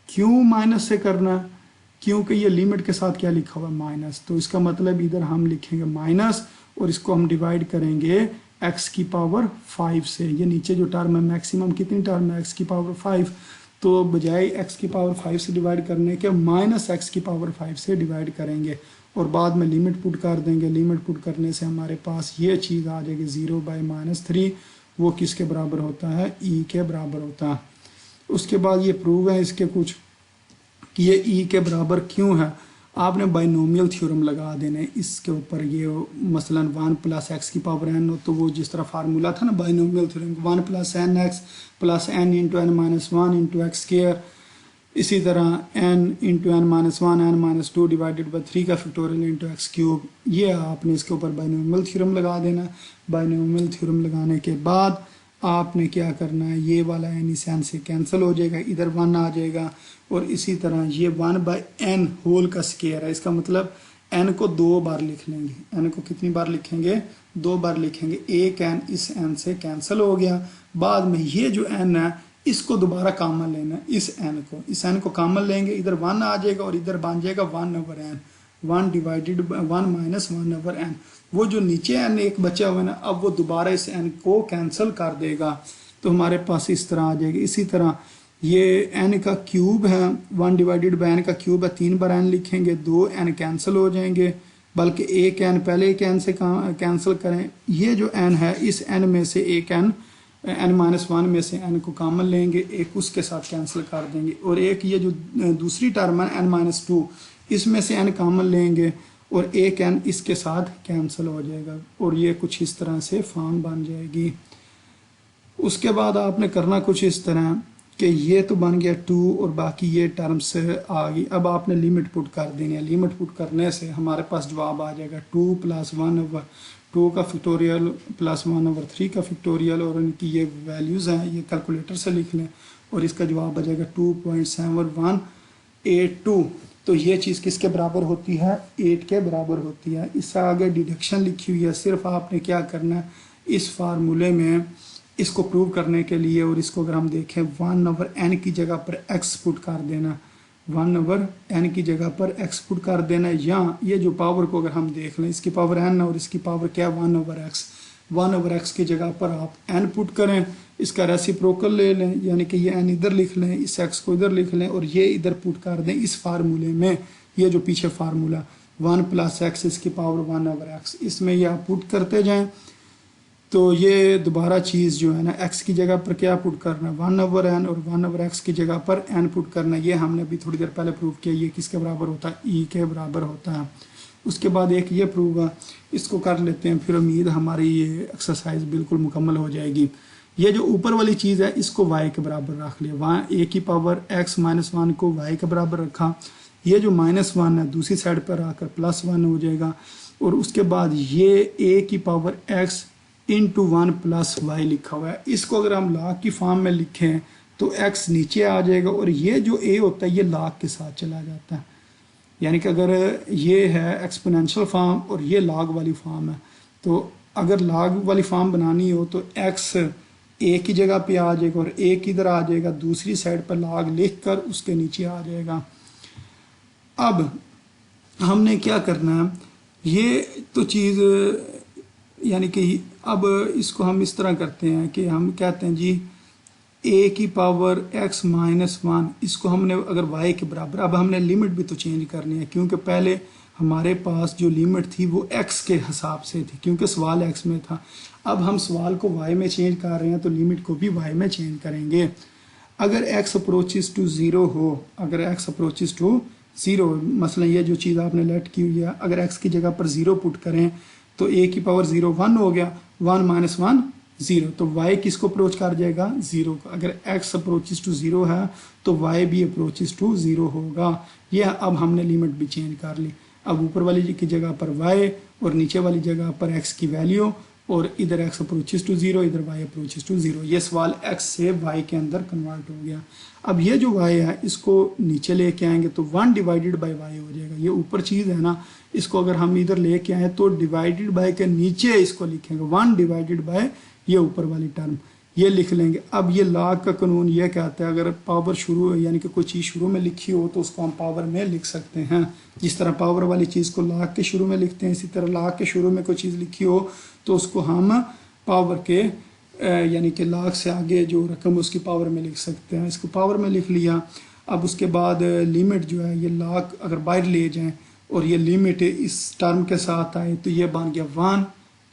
क्यों माइनस से करना है, क्योंकि ये लिमिट के साथ क्या लिखा हुआ है, माइनस। तो इसका मतलब इधर हम लिखेंगे माइनस और इसको हम डिवाइड करेंगे x⁵ से। ये नीचे जो टर्म है मैक्सिमम कितनी टर्म है, x⁵, तो बजाय x⁵ से डिवाइड करने के -x⁵ से डिवाइड करेंगे और बाद में लिमिट पुट कर देंगे। लिमिट पुट करने से हमारे पास ये चीज़ आ जाएगी 0/-3, वो किसके बराबर होता है, e के बराबर होता है। उसके बाद ये प्रूव है इसके कुछ कि ये e के बराबर क्यों है। आपने बाइनोमियल थ्योरम लगा देना है इसके ऊपर। ये मसलन 1 + x⁴n हो तो वो जिस तरह फार्मूला था ना binomial theorem, 1 + nx + n × n - 1 × x², इसी तरह n × n - 1 n - 2 divided by 3 का फैक्टोरियल × x³। ये आपने इसके ऊपर बाइनोमियल थ्योरम लगा देना। बाइनोमियल थ्योरम लगाने के बाद आपने क्या करना है, ये वाला n इस n से कैंसिल हो जाएगा, इधर 1 आ जाएगा। और इसी तरह ये 1/n होल का स्क्वायर है, इसका मतलब n को 2 बार लिख लेंगे। n को कितनी बार लिखेंगे, 2 बार लिखेंगे। एक n इस n से कैंसिल हो गया। बाद में ये जो n है इसको दोबारा कॉमन लेना, इस n को कॉमन लेंगे, इधर 1 आ जाएगा और इधर बन जाएगा 1/n, 1 डिवाइडेड 1 - 1/n। वो जो नीचे n एक बचा हुआ है ना, अब वो दोबारा इस n को कैंसिल कर देगा, तो हमारे पास इस तरह आ जाएगी। इसी तरह ये n का क्यूब है, 1 डिवाइडेड बाय n का क्यूब है, 3 बार n लिखेंगे, 2 n कैंसिल हो जाएंगे, बल्कि एक एन पहले एक एन से कैंसिल करें। ये जो एन है इस एन में से एक एन n-1 में से n को कॉमन लेंगे, एक उसके साथ कैंसिल कर देंगे, और एक ये जो दूसरी टर्म है n-2 इसमें से n कॉमन लेंगे और एक n इसके साथ कैंसिल हो जाएगा और ये कुछ इस तरह से फॉर्म बन जाएगी। उसके बाद आपने करना कुछ इस तरह कि ये तो बन गया 2 और बाकी ये टर्म्स आ गई। अब आपने लिमिट पुट कर देनी है। लिमिट पुट करने से हमारे पास जवाब आ जाएगा 2 + 1/2 का फैक्टोरियल प्लस 1/3 का फैक्टोरियल, और इनकी ये वैल्यूज़ हैं, ये कैलकुलेटर से लिख लें और इसका जवाब आ जाएगा 2.7182। तो ये चीज़ किसके बराबर होती है? 8 के बराबर होती है। इससे आगे डिडक्शन लिखी हुई है, सिर्फ आपने क्या करना है इस फार्मूले में इसको प्रूव करने के लिए, और इसको अगर हम देखें 1/n की जगह पर x पुट कर देना, 1/n की जगह पर x पुट कर देना, या ये जो पावर को अगर हम देख लें इसकी पावर n और इसकी पावर क्या 1/x, 1/x की जगह पर आप n पुट करें, इसका रेसिप्रोकल ले लें, यानी कि ये n इधर लिख लें, इस x को इधर लिख लें और ये इधर पुट कर दें इस फार्मूले में। ये जो पीछे फार्मूला 1 + x इसकी पावर 1/x, इसमें ये आप पुट करते जाएं तो ये दोबारा चीज़ जो है ना x की जगह पर क्या पुट करना 1/n और 1/x की जगह पर n पुट करना। ये हमने अभी थोड़ी देर पहले प्रूव किया, ये किसके बराबर होता है? e के बराबर होता है। उसके बाद एक ये प्रूव है, इसको कर लेते हैं, फिर उम्मीद हमारी ये एक्सरसाइज बिल्कुल मुकम्मल हो जाएगी। ये जो ऊपर वाली चीज़ है इसको y के बराबर रख लिया, वहाँ a की पावर x - 1 को y के बराबर रखा। ये जो -1 है दूसरी साइड पर आकर +1 हो जाएगा, और उसके बाद ये a की पावर x × 1 + y लिखा हुआ है। इसको अगर हम log की फॉर्म में लिखें तो x नीचे आ जाएगा और ये जो a होता है ये log के साथ चला जाता है। यानी कि अगर ये है एक्सपोनेंशियल फॉर्म और ये log वाली फॉर्म है, तो अगर log वाली फॉर्म बनानी हो तो x a की जगह पे आ जाएगा और a किधर आ जाएगा, दूसरी साइड पर log लिख कर उसके नीचे आ जाएगा। अब हमने क्या करना है, ये तो चीज़ यानी कि अब इसको हम इस तरह करते हैं कि हम कहते हैं जी a की पावर x - 1, इसको हमने अगर y के बराबर, अब हमने लिमिट भी तो चेंज करनी है क्योंकि पहले हमारे पास जो लिमिट थी वो x के हिसाब से थी क्योंकि सवाल x में था। अब हम सवाल को y में चेंज कर रहे हैं तो लिमिट को भी y में चेंज करेंगे। अगर x अप्रोचेस टू 0 हो, अगर x अप्रोचेस टू 0, मसलन ये जो चीज़ आपने लेट की हुई है, अगर x की जगह पर 0 पुट करें तो a की पावर 0 1 हो गया, 1 - 1 0, तो y किसको अप्रोच कर जाएगा? 0 को। अगर x अप्रोचेस टू 0 है तो y भी अप्रोचेस टू 0 होगा। यह अब हमने लिमिट भी चेंज कर ली। अब ऊपर वाली की जगह पर y और नीचे वाली जगह पर x की वैल्यू, और इधर x अप्रोचेस टू 0, इधर y अप्रोचेस टू 0। ये सवाल x से y के अंदर कन्वर्ट हो गया। अब ये जो y है इसको नीचे लेके आएंगे तो 1 / y हो जाएगा। ये ऊपर चीज़ है ना, इसको अगर हम इधर लेके आए तो डिवाइडेड बाय के नीचे इसको लिखेंगे 1 / ये ऊपर वाली टर्म ये लिख लेंगे। अब ये log का कानून ये कहता है अगर पावर शुरू यानी कि कोई चीज़ शुरू में लिखी हो तो उसको हम पावर में लिख सकते हैं। जिस तरह पावर वाली चीज़ को log के शुरू में लिखते हैं, इसी तरह log के शुरू में कोई चीज़ लिखी हो तो उसको हम पावर के यानी कि log से आगे जो रकम उसकी पावर में लिख सकते हैं। इसको पावर में लिख लिया। अब उसके बाद लिमिट जो है ये log अगर बाहर ले जाएं और ये लिमिट इस टर्म के साथ आए तो ये बन गया 1,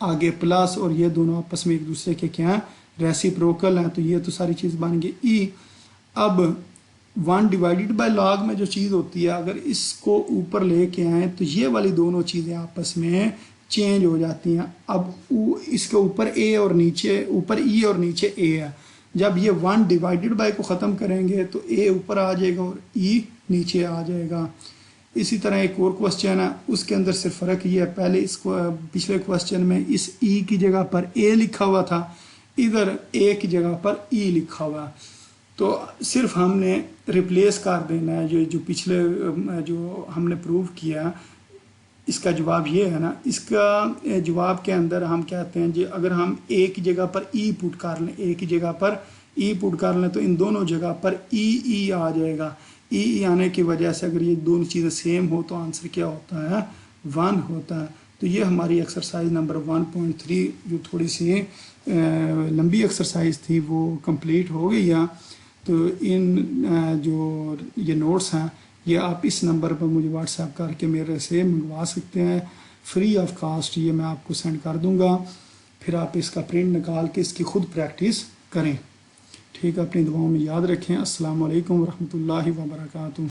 आगे प्लस, और ये दोनों आपस में एक दूसरे के क्या हैं? रेसिप्रोकल हैं। तो ये तो सारी चीज़ बन गई e। अब 1 / log में जो चीज़ होती है अगर इसको ऊपर लेके आए तो ये वाली दोनों चीज़ें आपस में चेंज हो जाती हैं। अब इसके ऊपर a और नीचे, ऊपर e और नीचे a है। जब ये 1 / को ख़त्म करेंगे तो a ऊपर आ जाएगा और e नीचे आ जाएगा। इसी तरह एक और क्वेश्चन है, उसके अंदर सिर्फ फ़र्क ये है, पहले इसको पिछले क्वेश्चन में इस e की जगह पर a लिखा हुआ था, इधर a की जगह पर e लिखा हुआ। तो सिर्फ हमने रिप्लेस कर देना है। जो पिछले जो हमने प्रूव किया इसका जवाब ये है ना, इसका जवाब के अंदर हम कहते हैं जी अगर हम a की जगह पर e पुट कर लें, a की जगह पर e पुट कर लें तो इन दोनों जगह पर e आ जाएगा। e आने की वजह से अगर ये दोनों चीज़ें सेम हो तो आंसर क्या होता है? 1 होता है। तो ये हमारी एक्सरसाइज नंबर 1.3 जो थोड़ी सी लंबी एक्सरसाइज थी वो कंप्लीट हो गई है। तो इन जो ये नोट्स हैं ये आप इस नंबर पर मुझे व्हाट्सएप करके मेरे से मंगवा सकते हैं। फ्री ऑफ कास्ट, ये मैं आपको सेंड कर दूंगा। फिर आप इसका प्रिंट निकाल के इसकी खुद प्रैक्टिस करें। ठीक है, अपनी दुआओं में याद रखें। अस्सलाम वालेकुम वरहमतुल्लाहि वबरकातुहू।